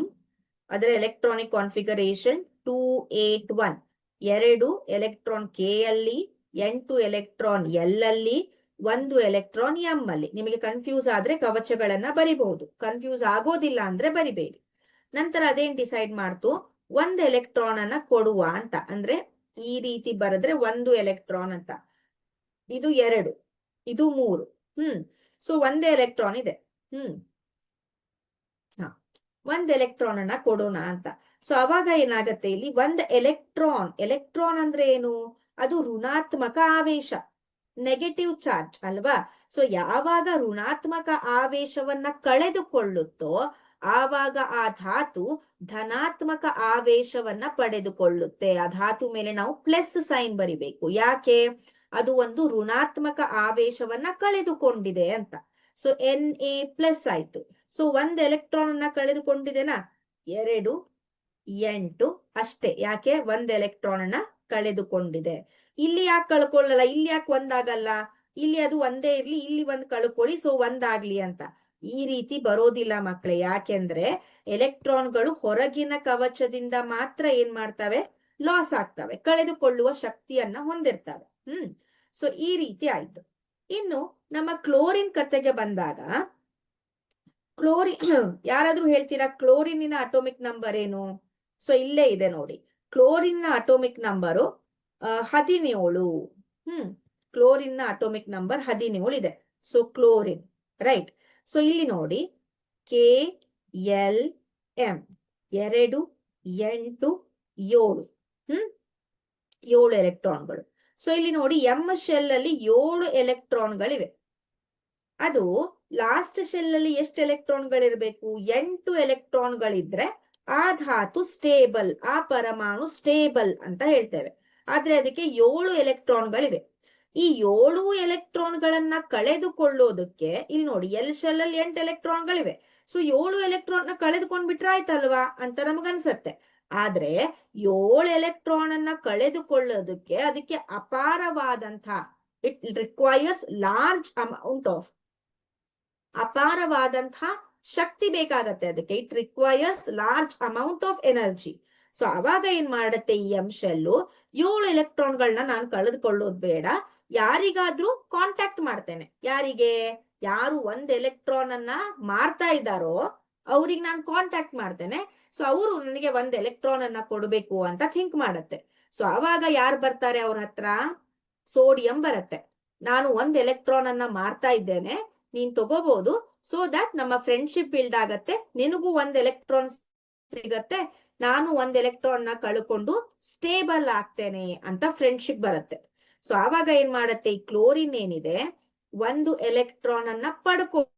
ಅದರ ಎಲೆಕ್ಟ್ರಾನಿಕ್ ಕಾನ್ಫಿಗರೇಷನ್ 281, 2 ಎಲೆಕ್ಟ್ರಾನ್ ಕೆ ಅಲ್ಲಿ, 8 ಎಲೆಕ್ಟ್ರಾನ್ ಎಲ್ ಅಲ್ಲಿ, 1 ಎಲೆಕ್ಟ್ರಾನ್ ಎಂ ಅಲ್ಲಿ. ನಿಮಗೆ ಕನ್ಫ್ಯೂಸ್ ಆದ್ರೆ ಕವಚಗಳನ್ನ ಬರಿಬಹುದು, ಕನ್ಫ್ಯೂಸ್ ಆಗೋದಿಲ್ಲ ಅಂದ್ರೆ ಬರಿಬೇಡಿ. ನಂತರ ಅದೇನ್ ಡಿಸೈಡ್ ಮಾಡ್ತು? 1 ಎಲೆಕ್ಟ್ರಾನ್ ಅನ್ನ ಕೊಡುವ ಅಂತ. ಅಂದ್ರೆ ಈ ರೀತಿ ಬರೆದ್ರೆ 1 ಎಲೆಕ್ಟ್ರಾನ್ ಅಂತ, ಇದು 2, ಇದು 3. ಸೊ 1 ಎಲೆಕ್ಟ್ರಾನ್ ಇದೆ. ಹ 1 ಎಲೆಕ್ಟ್ರಾನ್ ಅನ್ನ ಕೊಡೋಣ ಅಂತ. ಸೊ ಅವಾಗ ಏನಾಗತ್ತೆ ಇಲ್ಲಿ? 1 ಎಲೆಕ್ಟ್ರಾನ್ ಅಂದ್ರೆ ಏನು? ಅದು ಋಣಾತ್ಮಕ ಆವೇಶ, ನೆಗೆಟಿವ್ ಚಾರ್ಜ್ ಅಲ್ವಾ? ಸೊ ಯಾವಾಗ ಋಣಾತ್ಮಕ ಆವೇಶವನ್ನ ಕಳೆದುಕೊಳ್ಳುತ್ತೋ ಆವಾಗ ಆ ಧಾತು ಧನಾತ್ಮಕ ಆವೇಶವನ್ನ ಪಡೆದುಕೊಳ್ಳುತ್ತೆ. ಆ ಧಾತು ಮೇಲೆ ನಾವು ಪ್ಲಸ್ ಸೈನ್ ಬರಿಬೇಕು. ಯಾಕೆ? ಅದು ಒಂದು ಋಣಾತ್ಮಕ ಆವೇಶವನ್ನ ಕಳೆದುಕೊಂಡಿದೆ ಅಂತ. ಸೊ Na+ ಆಯ್ತು. ಸೊ 1 ಎಲೆಕ್ಟ್ರಾನ್ ಅನ್ನ ಕಳೆದುಕೊಂಡಿದೆನಾ? 2, 8 ಅಷ್ಟೇ. ಯಾಕೆ? 1 ಎಲೆಕ್ಟ್ರಾನ್ ಅನ್ನ ಕಳೆದುಕೊಂಡಿದೆ. ಇಲ್ಲಿ ಯಾಕೆ ಕಳ್ಕೊಳ್ಳಲ್ಲ? ಇಲ್ಲಿ ಯಾಕೆ ಒಂದಾಗಲ್ಲ? ಇಲ್ಲಿ ಅದು ಒಂದೇ ಇರ್ಲಿ, ಇಲ್ಲಿ 1 ಕಳ್ಕೊಳ್ಳಿ, ಸೊ 1 ಆಗ್ಲಿ ಅಂತ. ಈ ರೀತಿ ಬರೋದಿಲ್ಲ ಮಕ್ಕಳೇ. ಯಾಕೆಂದ್ರೆ ಎಲೆಕ್ಟ್ರಾನ್ಗಳು ಹೊರಗಿನ ಕವಚದಿಂದ ಮಾತ್ರ ಏನ್ ಮಾಡ್ತವೆ? ಲಾಸ್ ಆಗ್ತವೆ, ಕಳೆದುಕೊಳ್ಳುವ ಶಕ್ತಿಯನ್ನ ಹೊಂದಿರ್ತವೆ. ಸೊ ಈ ರೀತಿ ಆಯ್ತು. ಇನ್ನು ನಮ್ಮ ಕ್ಲೋರಿನ್ ಕತೆಗೆ ಬಂದಾಗ, ಕ್ಲೋರಿನ್ ಯಾರಾದ್ರೂ ಹೇಳ್ತೀರಾ ಕ್ಲೋರಿನಿನ ಅಟೋಮಿಕ್ ನಂಬರ್ ಏನು? ಸೊ ಇಲ್ಲೇ ಇದೆ ನೋಡಿ, chlorine atomic number 17. Chlorine atomic number 17 ಇದೆ. So chlorine, right. ಸೊ ಇಲ್ಲಿ ನೋಡಿ, KLm 2, 8, 7. 7 ಎಲೆಕ್ಟ್ರಾನ್ಗಳು. ಸೊ ಇಲ್ಲಿ ನೋಡಿ, ಎಂ ಶೆಲ್ ಅಲ್ಲಿ 7 ಎಲೆಕ್ಟ್ರಾನ್ಗಳಿವೆ. ಅದು ಲಾಸ್ಟ್ ಶೆಲ್ ಅಲ್ಲಿ ಎಷ್ಟು ಎಲೆಕ್ಟ್ರಾನ್ಗಳಿರ್ಬೇಕು? 8 ಎಲೆಕ್ಟ್ರಾನ್ಗಳಿದ್ರೆ ಆ ಧಾತು ಸ್ಟೇಬಲ್, ಆ ಪರಮಾಣು ಸ್ಟೇಬಲ್ ಅಂತ ಹೇಳ್ತೇವೆ. ಆದ್ರೆ ಅದಕ್ಕೆ 7 ಎಲೆಕ್ಟ್ರಾನ್ಗಳಿವೆ. ಈ 7 ಎಲೆಕ್ಟ್ರಾನ್ಗಳನ್ನ ಕಳೆದುಕೊಳ್ಳೋದಕ್ಕೆ ಇಲ್ಲಿ ನೋಡಿ, ಎಲ್ ಶೆಲ್ ಅಲ್ಲಿ 8 ಎಲೆಕ್ಟ್ರಾನ್ಗಳಿವೆ. ಸೊ 7 ಎಲೆಕ್ಟ್ರಾನ್ ನ ಕಳೆದುಕೊಂಡ್ಬಿಟ್ರೆ ಆಯ್ತಲ್ವಾ ಅಂತ ನಮಗನ್ಸತ್ತೆ. ಆದ್ರೆ 7 ಎಲೆಕ್ಟ್ರಾನ್ ಅನ್ನ ಕಳೆದುಕೊಳ್ಳೋದಕ್ಕೆ ಅದಕ್ಕೆ ಅಪಾರವಾದಂತಹ, it requires large amount of, ಅಪಾರವಾದಂತಹ ಶಕ್ತಿ ಬೇಕಾಗತ್ತೆ ಅದಕ್ಕೆ. It requires large amount of energy. So ಅವಾಗ ಏನ್ ಮಾಡತ್ತೆ ಈ ಎಂ ಶೆಲ್ಲು? 7 ಎಲೆಕ್ಟ್ರಾನ್ಗಳನ್ನ ನಾನು ಕಳೆದುಕೊಳ್ಳೋದು ಬೇಡ, ಯಾರಿಗಾದ್ರೂ ಕಾಂಟ್ಯಾಕ್ಟ್ ಮಾಡ್ತೇನೆ. ಯಾರಿಗೆ? ಯಾರು 1 ಎಲೆಕ್ಟ್ರಾನ್ ಅನ್ನ ಮಾರ್ತಾ ಇದ್ದಾರೋ ಅವ್ರಿಗೆ ನಾನು ಕಾಂಟ್ಯಾಕ್ಟ್ ಮಾಡ್ತೇನೆ. ಸೊ ಅವರು ನನಗೆ 1 ಎಲೆಕ್ಟ್ರಾನ್ ಅನ್ನ ಕೊಡ್ಬೇಕು ಅಂತ ಥಿಂಕ್ ಮಾಡತ್ತೆ. ಸೊ ಅವಾಗ ಯಾರು ಬರ್ತಾರೆ ಅವ್ರ ಹತ್ರ? ಸೋಡಿಯಂ ಬರತ್ತೆ. ನಾನು 1 ಎಲೆಕ್ಟ್ರಾನ್ ಅನ್ನ ಮಾರ್ತಾ ಇದ್ದೇನೆ, ನೀನ್ ತಗೋಬಹುದು, ಸೊ ದಟ್ ನಮ್ಮ ಫ್ರೆಂಡ್ಶಿಪ್ ಬಿಲ್ಡ್ ಆಗತ್ತೆ, ನಿನಗೂ 1 ಎಲೆಕ್ಟ್ರಾನ್ ಸಿಗತ್ತೆ, ನಾನು 1 ಎಲೆಕ್ಟ್ರಾನ್ ನ ಕಳ್ಕೊಂಡು ಸ್ಟೇಬಲ್ ಆಗ್ತೇನೆ ಅಂತ ಫ್ರೆಂಡ್ಶಿಪ್ ಬರುತ್ತೆ. ಸೊ ಆವಾಗ ಏನ್ ಮಾಡತ್ತೆ ಈ ಕ್ಲೋರಿನ್ ಏನಿದೆ, 1 ಎಲೆಕ್ಟ್ರಾನ್ ಅನ್ನ ಪಡ್ಕೊಳ್ಳತ್ತೆ.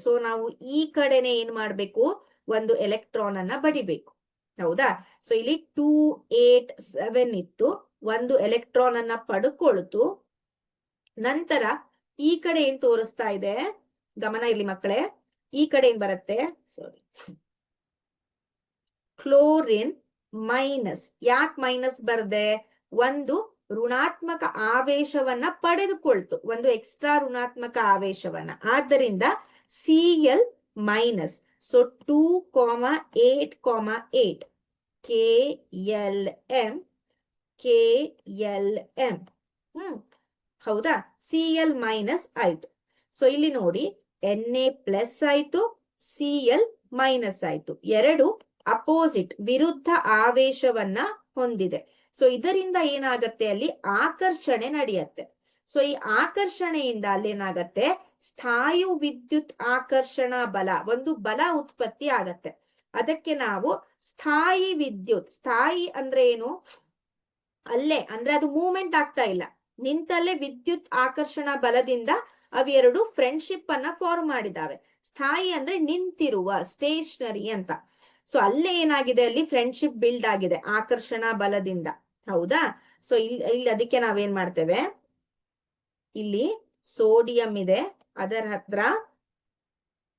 ಸೊ ನಾವು ಈ ಕಡೆನೆ ಏನ್ ಮಾಡ್ಬೇಕು? 1 ಎಲೆಕ್ಟ್ರಾನ್ ಅನ್ನ ಬಡಿಬೇಕು. ಹೌದಾ? ಸೊ ಇಲ್ಲಿ 2 8 7 ಇತ್ತು, ಒಂದು ಎಲೆಕ್ಟ್ರಾನ್ ಅನ್ನ ಪಡ್ಕೊಳ್ತು. ನಂತರ ಈ ಕಡೆ ಏನ್ ತೋರಿಸ್ತಾ ಇದೆ, ಗಮನ ಇರ್ಲಿ ಮಕ್ಕಳೇ, ಈ ಕಡೆ ಏನ್ ಬರುತ್ತೆ, ಸಾರಿ, ಕ್ಲೋರಿನ್ ಮೈನಸ್. ಯಾಕೆ ಮೈನಸ್ ಬರ್ದೆ? ಒಂದು ಋಣಾತ್ಮಕ ಆವೇಶವನ್ನ ಪಡೆದುಕೊಳ್ತು, ಒಂದು ಎಕ್ಸ್ಟ್ರಾ ಋಣಾತ್ಮಕ ಆವೇಶವನ್ನ. ಆದ್ದರಿಂದ Cl minus. So 2, 8, 8 KLM KLM. ಹೌದಾ? Cl ಮೈನಸ್ ಆಯ್ತು. ಸೊ ಇಲ್ಲಿ ನೋಡಿ, Na ಪ್ಲಸ್ ಆಯ್ತು, Cl ಮೈನಸ್ ಆಯ್ತು. ಎರಡು ಅಪೋಸಿಟ್, ವಿರುದ್ಧ ಆವೇಶವನ್ನ ಹೊಂದಿದೆ. ಸೊ ಇದರಿಂದ ಏನಾಗತ್ತೆ, ಅಲ್ಲಿ ಆಕರ್ಷಣೆ ನಡೆಯುತ್ತೆ. ಸೊ ಈ ಆಕರ್ಷಣೆಯಿಂದ ಅಲ್ಲಿ ಏನಾಗತ್ತೆ, ಸ್ಥಾಯು ವಿದ್ಯುತ್ ಆಕರ್ಷಣಾ ಬಲ, ಒಂದು ಬಲ ಉತ್ಪತ್ತಿ ಆಗತ್ತೆ. ಅದಕ್ಕೆ ನಾವು ಸ್ಥಾಯಿ ವಿದ್ಯುತ್. ಸ್ಥಾಯಿ ಅಂದ್ರೆ ಏನು? ಅಲ್ಲೇ ಅಂದ್ರೆ ಅದು ಮೂವ್ಮೆಂಟ್ ಆಗ್ತಾ ಇಲ್ಲ, ನಿಂತಲ್ಲೇ ವಿದ್ಯುತ್ ಆಕರ್ಷಣಾ ಬಲದಿಂದ ಅವೆರಡು ಫ್ರೆಂಡ್ಶಿಪ್ ಅನ್ನ ಫಾರ್ಮ್ ಮಾಡಿದಾವೆ. ಸ್ಥಾಯಿ ಅಂದ್ರೆ ನಿಂತಿರುವ, ಸ್ಟೇಷನರಿ ಅಂತ. ಸೊ ಅಲ್ಲೇ ಏನಾಗಿದೆ, ಅಲ್ಲಿ ಫ್ರೆಂಡ್ಶಿಪ್ ಬಿಲ್ಡ್ ಆಗಿದೆ ಆಕರ್ಷಣಾ ಬಲದಿಂದ. ಹೌದಾ? ಸೊ ಇಲ್ಲಿ ಅದಕ್ಕೆ ನಾವೇನ್ ಮಾಡ್ತೇವೆ, ಇಲ್ಲಿ ಸೋಡಿಯಂ ಇದೆ, ಅದರ ಹತ್ರ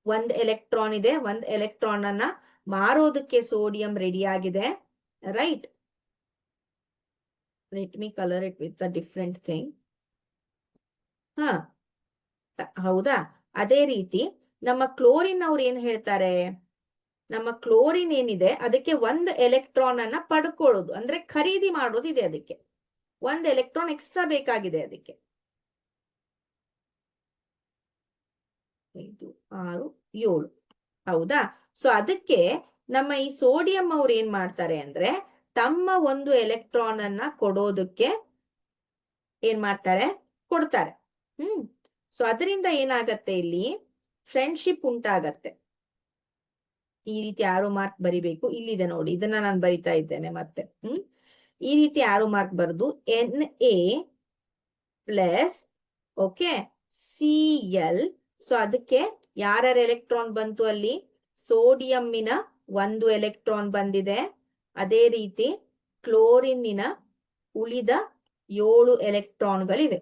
ಒಂದ್ ಎಲೆಕ್ಟ್ರಾನ್ ಇದೆ, ಒಂದ್ ಎಲೆಕ್ಟ್ರಾನ್ ಅನ್ನ ಮಾರೋದಕ್ಕೆ ಸೋಡಿಯಂ ರೆಡಿ ಆಗಿದೆ. Right? Let me colour it with a different thing. ಹೌದಾ? ಅದೇ ರೀತಿ ನಮ್ಮ ಕ್ಲೋರಿನ್ ಅವ್ರು ಏನ್ ಹೇಳ್ತಾರೆ, ನಮ್ಮ ಕ್ಲೋರಿನ್ ಏನಿದೆ ಅದಕ್ಕೆ ಒಂದು ಎಲೆಕ್ಟ್ರಾನ್ ಅನ್ನ ಪಡ್ಕೊಳ್ಳೋದು ಅಂದ್ರೆ ಖರೀದಿ ಮಾಡೋದು ಇದೆ, ಅದಕ್ಕೆ ಒಂದು ಎಲೆಕ್ಟ್ರಾನ್ ಎಕ್ಸ್ಟ್ರಾ ಬೇಕಾಗಿದೆ ಅದಕ್ಕೆ. 5 6 7. ಹೌದಾ? ಸೊ ಅದಕ್ಕೆ ನಮ್ಮ ಈ ಸೋಡಿಯಂ ಅವ್ರು ಏನ್ ಮಾಡ್ತಾರೆ ಅಂದ್ರೆ, ತಮ್ಮ ಒಂದು ಎಲೆಕ್ಟ್ರಾನ್ ಅನ್ನ ಕೊಡೋದಕ್ಕೆ ಏನ್ ಮಾಡ್ತಾರೆ, ಕೊಡ್ತಾರೆ. ಸೊ ಅದರಿಂದ ಏನಾಗತ್ತೆ, ಇಲ್ಲಿ ಫ್ರೆಂಡ್ಶಿಪ್ ಉಂಟಾಗತ್ತೆ. ಈ ರೀತಿ ಆರೋ ಮಾರ್ಕ್ ಬರಿಬೇಕು. ಇಲ್ಲಿದೆ ನೋಡಿ, ಇದನ್ನ ನಾನು ಬರಿತಾ ಇದ್ದೇನೆ ಮತ್ತೆ. ಈ ರೀತಿ ಆರೋ ಮಾರ್ಕ್ ಬರೆದು Na plus, okay, Cl. So ಅದಕ್ಕೆ ಯಾರ್ಯಾರ ಎಲೆಕ್ಟ್ರಾನ್ ಬಂತು, ಅಲ್ಲಿ ಸೋಡಿಯಂನ ಒಂದು ಎಲೆಕ್ಟ್ರಾನ್ ಬಂದಿದೆ. ಅದೇ ರೀತಿ ಕ್ಲೋರಿನ್ನಿನ ಉಳಿದ 7 ಎಲೆಕ್ಟ್ರಾನ್ಗಳಿವೆ.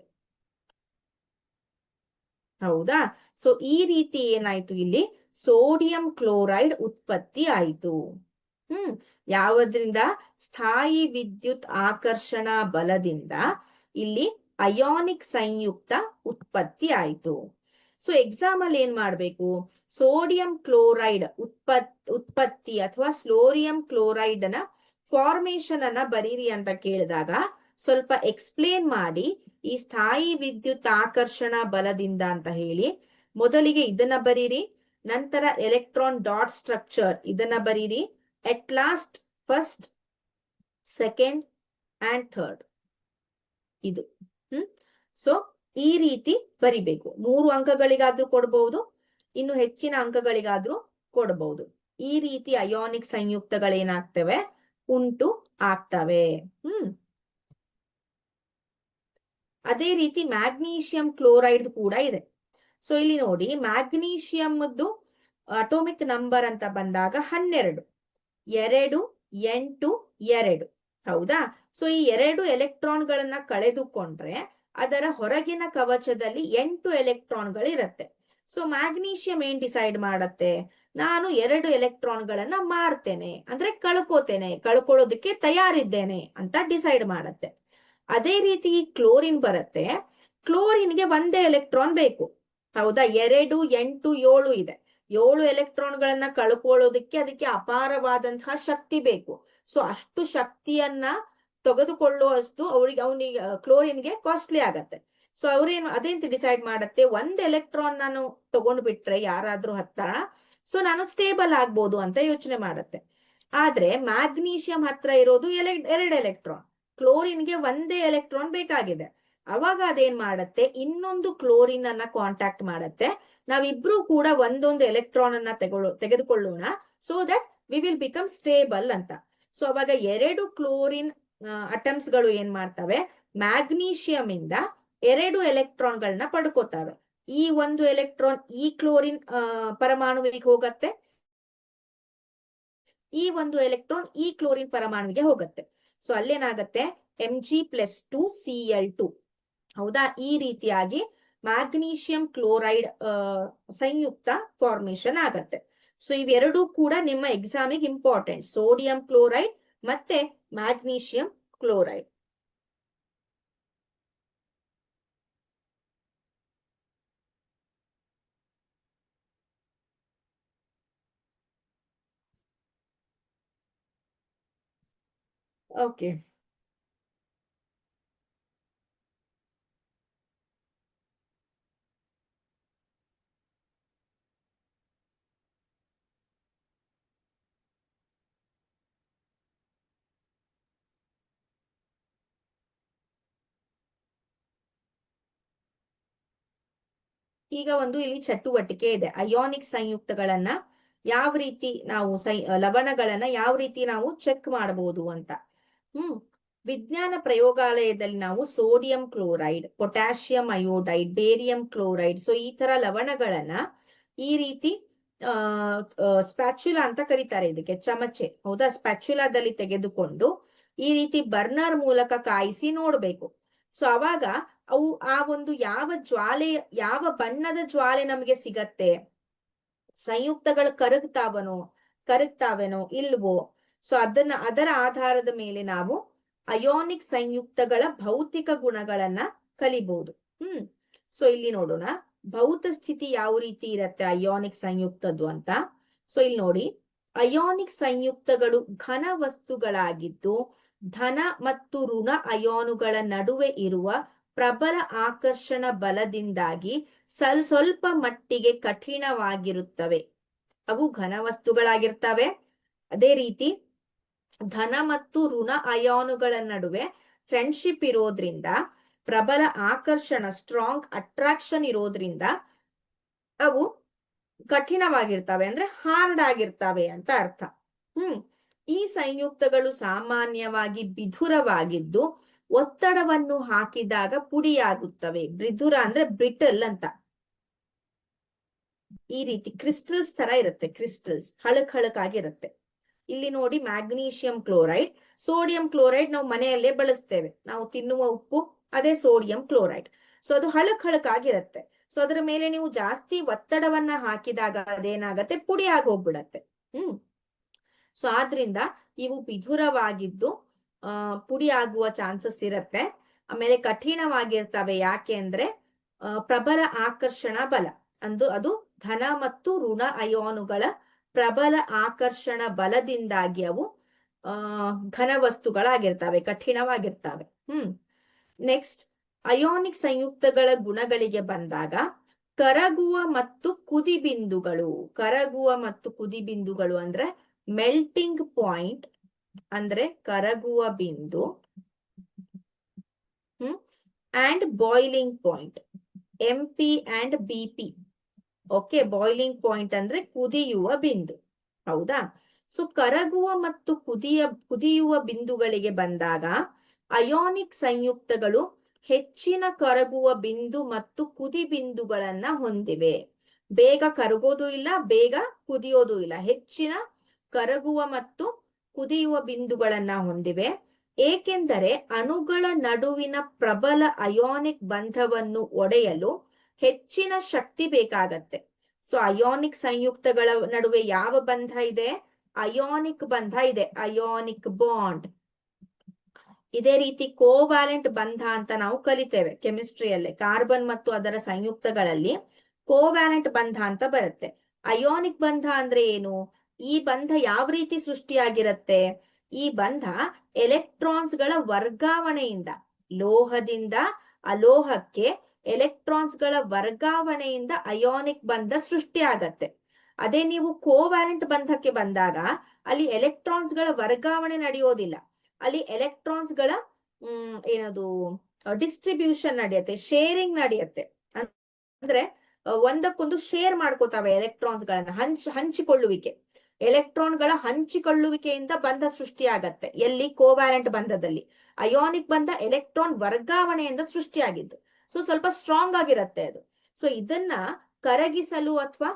ಹೌದಾ? ಸೊ ಈ ರೀತಿ ಏನಾಯ್ತು, ಇಲ್ಲಿ ಸೋಡಿಯಂ ಕ್ಲೋರೈಡ್ ಉತ್ಪತ್ತಿ ಆಯಿತು. ಯಾವುದರಿಂದ? ಸ್ಥಾಯಿ ವಿದ್ಯುತ್ ಆಕರ್ಷಣಾ ಬಲದಿಂದ ಇಲ್ಲಿ ಅಯಾನಿಕ್ ಸಂಯುಕ್ತ ಉತ್ಪತ್ತಿ ಆಯಿತು. ಸೊ ಎಕ್ಸಾಮ್ ಅಲ್ಲಿ ಏನ್ ಮಾಡ್ಬೇಕು, ಸೋಡಿಯಂ ಕ್ಲೋರೈಡ್ ಉತ್ಪತ್ತಿ ಅಥವಾ ಸೋಡಿಯಂ ಕ್ಲೋರೈಡ್ ನ ಫಾರ್ಮೇಶನ್ ಅನ್ನ ಬರೀರಿ ಅಂತ ಕೇಳಿದಾಗ ಸ್ವಲ್ಪ ಎಕ್ಸ್ಪ್ಲೇನ್ ಮಾಡಿ, ಈ ಸ್ಥಾಯಿ ವಿದ್ಯುತ್ ಆಕರ್ಷಣಾ ಬಲದಿಂದ ಅಂತ ಹೇಳಿ ಮೊದಲಿಗೆ ಇದನ್ನ ಬರೀರಿ, ನಂತರ ಎಲೆಕ್ಟ್ರಾನ್ ಡಾಟ್ ಸ್ಟ್ರಕ್ಚರ್ ಇದನ್ನ ಬರೀರಿ, ಎಟ್ last first, second and third ಇದು. ಸೊ ಈ ರೀತಿ ಬರಿಬೇಕು. 3 ಅಂಕಗಳಿಗಾದ್ರೂ ಕೊಡಬಹುದು, ಇನ್ನು ಹೆಚ್ಚಿನ ಅಂಕಗಳಿಗಾದ್ರೂ ಕೊಡಬಹುದು. ಈ ರೀತಿ ಅಯಾನಿಕ್ ಸಂಯುಕ್ತಗಳೇನಾಗ್ತವೆ, ಉಂಟು ಆಗ್ತವೆ. ಅದೇ ರೀತಿ ಮ್ಯಾಗ್ನೀಷಿಯಂ ಕ್ಲೋರೈಡ್ ಕೂಡ ಇದೆ. ಸೊ ಇಲ್ಲಿ ನೋಡಿ, ಮ್ಯಾಗ್ನೀಷಿಯಂದ್ದು ಅಟೋಮಿಕ್ ನಂಬರ್ ಅಂತ ಬಂದಾಗ 12, 2, 8, 2. ಹೌದಾ? ಸೊ ಈ 2 ಎಲೆಕ್ಟ್ರಾನ್ಗಳನ್ನ ಕಳೆದುಕೊಂಡ್ರೆ ಅದರ ಹೊರಗಿನ ಕವಚದಲ್ಲಿ 8 ಎಲೆಕ್ಟ್ರಾನ್ಗಳಿರುತ್ತೆ. ಸೊ ಮ್ಯಾಗ್ನೀಷಿಯಂ ಏನ್ ಡಿಸೈಡ್ ಮಾಡತ್ತೆ, ನಾನು 2 ಎಲೆಕ್ಟ್ರಾನ್ಗಳನ್ನ ಮಾರ್ತೇನೆ ಅಂದ್ರೆ ಕಳ್ಕೋತೇನೆ, ಕಳ್ಕೊಳ್ಳೋದಕ್ಕೆ ತಯಾರಿದ್ದೇನೆ ಅಂತ ಡಿಸೈಡ್ ಮಾಡತ್ತೆ. ಅದೇ ರೀತಿ ಕ್ಲೋರಿನ್ ಬರುತ್ತೆ, ಕ್ಲೋರಿನ್ಗೆ ಒಂದೇ ಎಲೆಕ್ಟ್ರಾನ್ ಬೇಕು. ಹೌದಾ? 2, 8, 7 ಇದೆ. 7 ಎಲೆಕ್ಟ್ರಾನ್ಗಳನ್ನ ಕಳ್ಕೊಳ್ಳೋದಕ್ಕೆ ಅದಕ್ಕೆ ಅಪಾರವಾದಂತಹ ಶಕ್ತಿ ಬೇಕು. ಸೊ ಅಷ್ಟು ಶಕ್ತಿಯನ್ನ ತೆಗೆದುಕೊಳ್ಳುವಷ್ಟು ಅವನಿಗೆ ಕ್ಲೋರಿನ್ಗೆ ಕಾಸ್ಟ್ಲಿ ಆಗತ್ತೆ. ಸೊ ಅವ್ರೇನು ಅದೇಂತ ಡಿಸೈಡ್ ಮಾಡತ್ತೆ, ಒಂದ್ ಎಲೆಕ್ಟ್ರಾನ್ ನಾನು ತಗೊಂಡು ಬಿಟ್ರೆ ಯಾರಾದ್ರೂ ಹತ್ರ, ಸೊ ನಾನು ಸ್ಟೇಬಲ್ ಆಗ್ಬೋದು ಅಂತ ಯೋಚನೆ ಮಾಡತ್ತೆ. ಆದ್ರೆ ಮ್ಯಾಗ್ನೀಷಿಯಂ ಹತ್ರ ಇರೋದು 2 ಎಲೆಕ್ಟ್ರಾನ್, ಕ್ಲೋರಿನ್ಗೆ ಒಂದೇ ಎಲೆಕ್ಟ್ರಾನ್ ಬೇಕಾಗಿದೆ. ಅವಾಗ ಅದೇನ್ ಮಾಡತ್ತೆ, ಇನ್ನೊಂದು ಕ್ಲೋರಿನ್ ಅನ್ನ ಕಾಂಟ್ಯಾಕ್ಟ್ ಮಾಡತ್ತೆ, ನಾವಿಬ್ರು ಕೂಡ ಒಂದೊಂದು ಎಲೆಕ್ಟ್ರಾನ್ ಅನ್ನ ತೆಗೆದುಕೊಳ್ಳೋಣ, so that we will become stable ಅಂತ. ಸೊ ಅವಾಗ 2 ಕ್ಲೋರಿನ್ ಅಟಮ್ಸ್ ಗಳು ಏನ್ ಮಾಡ್ತವೆ, ಮ್ಯಾಗ್ನೀಷಿಯಂ ಇಂದ 2 ಎಲೆಕ್ಟ್ರಾನ್ಗಳನ್ನ ಪಡ್ಕೋತವೆ. ಈ ಒಂದು ಎಲೆಕ್ಟ್ರಾನ್ ಈ ಕ್ಲೋರಿನ್ ಪರಮಾಣುವಿಗೆ ಹೋಗತ್ತೆ, ಈ ಒಂದು ಎಲೆಕ್ಟ್ರಾನ್ ಈ ಕ್ಲೋರಿನ್ ಪರಮಾಣುವಿಗೆ ಹೋಗುತ್ತೆ. ಸೊ ಅಲ್ಲೇನಾಗತ್ತೆ Mg+2Cl2. ಹೌದಾ? ಈ ರೀತಿಯಾಗಿ ಮ್ಯಾಗ್ನೀಷಿಯಂ ಕ್ಲೋರೈಡ್ ಸಂಯುಕ್ತ ಫಾರ್ಮೇಶನ್ ಆಗತ್ತೆ. ಸೊ ಇವೆರಡೂ ಕೂಡ ನಿಮ್ಮ ಎಕ್ಸಾಮಿಗೆ ಇಂಪಾರ್ಟೆಂಟ್, ಸೋಡಿಯಂ ಕ್ಲೋರೈಡ್ ಮತ್ತೆ ಮ್ಯಾಗ್ನೀಷಿಯಂ ಕ್ಲೋರೈಡ್. ಓಕೆ, ಈಗ ಒಂದು ಇಲ್ಲಿ ಚಟುವಟಿಕೆ ಇದೆ. ಅಯಾನಿಕ್ ಸಂಯುಕ್ತಗಳನ್ನ ಯಾವ ರೀತಿ ನಾವು ಲವಣಗಳನ್ನ ಯಾವ ರೀತಿ ನಾವು ಚೆಕ್ ಮಾಡಬಹುದು ಅಂತ. ವಿಜ್ಞಾನ ಪ್ರಯೋಗಾಲಯದಲ್ಲಿ ನಾವು sodium chloride, potassium iodide, barium chloride, so ಈ ತರ ಲವಣಗಳನ್ನ ಈ ರೀತಿ ಸ್ಪ್ಯಾಚುಲಾ ಅಂತ ಕರೀತಾರೆ ಇದಕ್ಕೆ, ಚಮಚೆ. ಹೌದಾ? ಸ್ಪ್ಯಾಚುಲಾದಲ್ಲಿ ತೆಗೆದುಕೊಂಡು ಈ ರೀತಿ ಬರ್ನರ್ ಮೂಲಕ ಕಾಯಿಸಿ ನೋಡ್ಬೇಕು. ಸೊ ಅವಾಗ ಅವು ಆ ಒಂದು ಯಾವ ಜ್ವಾಲೆ, ಯಾವ ಬಣ್ಣದ ಜ್ವಾಲೆ ನಮಗೆ ಸಿಗತ್ತೆ, ಸಂಯುಕ್ತಗಳು ಕರಗ್ತಾವೇನೋ ಇಲ್ವೋ, ಸೊ ಅದರ ಆಧಾರದ ಮೇಲೆ ನಾವು ಅಯೋನಿಕ್ ಸಂಯುಕ್ತಗಳ ಭೌತಿಕ ಗುಣಗಳನ್ನ ಕಲಿಬಹುದು. ಸೊ ಇಲ್ಲಿ ನೋಡೋಣ ಭೌತ ಸ್ಥಿತಿ ಯಾವ ರೀತಿ ಇರತ್ತೆ ಅಯೋನಿಕ್ ಸಂಯುಕ್ತದ್ದು ಅಂತ. ಸೊ ಇಲ್ಲಿ ನೋಡಿ, ಅಯೋನಿಕ್ ಸಂಯುಕ್ತಗಳು ಘನ ವಸ್ತುಗಳಾಗಿದ್ದು ಧನ ಮತ್ತು ಋಣ ಅಯಾನುಗಳ ನಡುವೆ ಇರುವ ಪ್ರಬಲ ಆಕರ್ಷಣ ಬಲದಿಂದಾಗಿ ಸ್ವಲ್ಪ ಮಟ್ಟಿಗೆ ಕಠಿಣವಾಗಿರುತ್ತವೆ. ಅವು ಘನ ವಸ್ತುಗಳಾಗಿರ್ತವೆ. ಅದೇ ರೀತಿ ಧನ ಮತ್ತು ಋಣ ಅಯಾನುಗಳ ನಡುವೆ ಫ್ರೆಂಡ್ಶಿಪ್ ಇರೋದ್ರಿಂದ, ಪ್ರಬಲ ಆಕರ್ಷಣ, ಸ್ಟ್ರಾಂಗ್ ಅಟ್ರಾಕ್ಷನ್ ಇರೋದ್ರಿಂದ ಅವು ಕಠಿಣವಾಗಿರ್ತವೆ, ಅಂದ್ರೆ ಹಾರ್ಡ್ ಆಗಿರ್ತವೆ ಅಂತ ಅರ್ಥ. ಈ ಸಂಯುಕ್ತಗಳು ಸಾಮಾನ್ಯವಾಗಿ ಬಿಧುರವಾಗಿದ್ದು ಒತ್ತಡವನ್ನು ಹಾಕಿದಾಗ ಪುಡಿಯಾಗುತ್ತವೆ. ಬಿಧುರ ಅಂದ್ರೆ ಬ್ರಿಟಲ್ ಅಂತ. ಈ ರೀತಿ ಕ್ರಿಸ್ಟಲ್ಸ್ ತರ ಇರುತ್ತೆ, ಕ್ರಿಸ್ಟಲ್ಸ್ ಹಳಕಾಗಿರುತ್ತೆ. ಇಲ್ಲಿ ನೋಡಿ ಮ್ಯಾಗ್ನೀಷಿಯಂ ಕ್ಲೋರೈಡ್, ಸೋಡಿಯಂ ಕ್ಲೋರೈಡ್ ನಾವು ಮನೆಯಲ್ಲೇ ಬಳಸ್ತೇವೆ, ನಾವು ತಿನ್ನುವ ಉಪ್ಪು ಅದೇ ಸೋಡಿಯಂ ಕ್ಲೋರೈಡ್. ಸೊ ಅದು ಹಳಕಾಗಿರುತ್ತೆ. ಸೊ ಅದರ ಮೇಲೆ ನೀವು ಜಾಸ್ತಿ ಒತ್ತಡವನ್ನ ಹಾಕಿದಾಗ ಅದೇನಾಗತ್ತೆ, ಪುಡಿ ಆಗೋಗ್ಬಿಡತ್ತೆ. ಸೊ ಆದ್ರಿಂದ ಇವು ಬಿಧುರವಾಗಿದ್ದು ಪುಡಿ ಆಗುವ ಚಾನ್ಸಸ್ ಇರತ್ತೆ. ಆಮೇಲೆ ಕಠಿಣವಾಗಿರ್ತವೆ. ಯಾಕೆ ಅಂದ್ರೆ ಪ್ರಬಲ ಆಕರ್ಷಣ ಬಲ ಅದು ಧನ ಮತ್ತು ಋಣ ಅಯಾನುಗಳ ಪ್ರಬಲ ಆಕರ್ಷಣ ಬಲದಿಂದಾಗಿ ಅವು ಘನ ವಸ್ತುಗಳಾಗಿರ್ತವೆ, ಕಠಿಣವಾಗಿರ್ತವೆ. ನೆಕ್ಸ್ಟ್, ಅಯಾನಿಕ್ ಸಂಯುಕ್ತಗಳ ಗುಣಗಳಿಗೆ ಬಂದಾಗ ಕರಗುವ ಮತ್ತು ಕುದಿಬಿಂದುಗಳು ಅಂದ್ರೆ ಮೆಲ್ಟಿಂಗ್ ಪಾಯಿಂಟ್ ಅಂದ್ರೆ ಕರಗುವ ಬಿಂದು, and boiling point, MP and BP. Okay, boiling point ಅಂದ್ರೆ ಕುದಿಯುವ ಬಿಂದು. ಹೌದಾ? ಸೊ ಕರಗುವ ಮತ್ತು ಕುದಿಯುವ ಬಿಂದುಗಳಿಗೆ ಬಂದಾಗ ಅಯಾನಿಕ್ ಸಂಯುಕ್ತಗಳು ಹೆಚ್ಚಿನ ಕರಗುವ ಬಿಂದು ಮತ್ತು ಕುದಿ ಬಿಂದುಗಳನ್ನ ಹೊಂದಿವೆ. ಬೇಗ ಕರಗೋದು ಇಲ್ಲ, ಬೇಗ ಕುದಿಯೋದು ಇಲ್ಲ, ಹೆಚ್ಚಿನ ಕರಗುವ ಮತ್ತು ಕುದಿಯುವ ಬಿಂದುಗಳನ್ನ ಹೊಂದಿವೆ. ಏಕೆಂದರೆ ಅಣುಗಳ ನಡುವಿನ ಪ್ರಬಲ ಅಯಾನಿಕ್ ಬಂಧವನ್ನು ಒಡೆಯಲು ಹೆಚ್ಚಿನ ಶಕ್ತಿ ಬೇಕಾಗತ್ತೆ. ಸೊ ಅಯಾನಿಕ್ ಸಂಯುಕ್ತಗಳ ನಡುವೆ ಯಾವ ಬಂಧ ಇದೆ? ಅಯಾನಿಕ್ ಬಂಧ ಇದೆ, ಅಯಾನಿಕ್ ಬಾಂಡ್. ಇದೇ ರೀತಿ ಕೋವ್ಯಾಲೆಂಟ್ ಬಂಧ ಅಂತ ನಾವು ಕಲಿತೇವೆ ಕೆಮಿಸ್ಟ್ರಿಯಲ್ಲೇ. ಕಾರ್ಬನ್ ಮತ್ತು ಅದರ ಸಂಯುಕ್ತಗಳಲ್ಲಿ ಕೋವ್ಯಾಲೆಂಟ್ ಬಂಧ ಅಂತ ಬರುತ್ತೆ. ಅಯಾನಿಕ್ ಬಂಧ ಅಂದ್ರೆ ಏನು? ಈ ಬಂಧ ಯಾವ ರೀತಿ ಸೃಷ್ಟಿಯಾಗಿರತ್ತೆ? ಈ ಬಂಧ ಎಲೆಕ್ಟ್ರಾನ್ಸ್ಗಳ ವರ್ಗಾವಣೆಯಿಂದ, ಲೋಹದಿಂದ ಅಲೋಹಕ್ಕೆ ಎಲೆಕ್ಟ್ರಾನ್ಸ್ಗಳ ವರ್ಗಾವಣೆಯಿಂದ ಅಯಾನಿಕ್ ಬಂಧ ಸೃಷ್ಟಿ ಆಗತ್ತೆ. ಅದೇ ನೀವು ಕೋವ್ಯಾಲೆಂಟ್ ಬಂಧಕ್ಕೆ ಬಂದಾಗ ಅಲ್ಲಿ ಎಲೆಕ್ಟ್ರಾನ್ಸ್ಗಳ ವರ್ಗಾವಣೆ ನಡೆಯೋದಿಲ್ಲ, ಅಲ್ಲಿ ಎಲೆಕ್ಟ್ರಾನ್ಸ್ಗಳ ಏನದು ಡಿಸ್ಟ್ರಿಬ್ಯೂಷನ್ ನಡೆಯುತ್ತೆ, ಶೇರಿಂಗ್ ನಡೆಯುತ್ತೆ. ಅಂದ್ರೆ ಒಂದಕ್ಕೊಂದು ಶೇರ್ ಮಾಡ್ಕೋತಾವೆ ಎಲೆಕ್ಟ್ರಾನ್ಸ್ಗಳನ್ನ, ಹಂಚಿಕೊಳ್ಳುವಿಕೆ, ಎಲೆಕ್ಟ್ರಾನ್ಗಳ ಹಂಚಿಕೊಳ್ಳುವಿಕೆಯಿಂದ ಬಂಧ ಸೃಷ್ಟಿಯಾಗತ್ತೆ. ಎಲ್ಲಿ? ಕೋವ್ಯಾಲೆಂಟ್ ಬಂಧದಲ್ಲಿ. ಅಯಾನಿಕ್ ಬಂಧ ಎಲೆಕ್ಟ್ರಾನ್ ವರ್ಗಾವಣೆಯಿಂದ ಸೃಷ್ಟಿಯಾಗಿದ್ದು. ಸೊ ಸ್ವಲ್ಪ ಸ್ಟ್ರಾಂಗ್ ಆಗಿರತ್ತೆ ಅದು. ಸೊ ಇದನ್ನ ಕರಗಿಸಲು ಅಥವಾ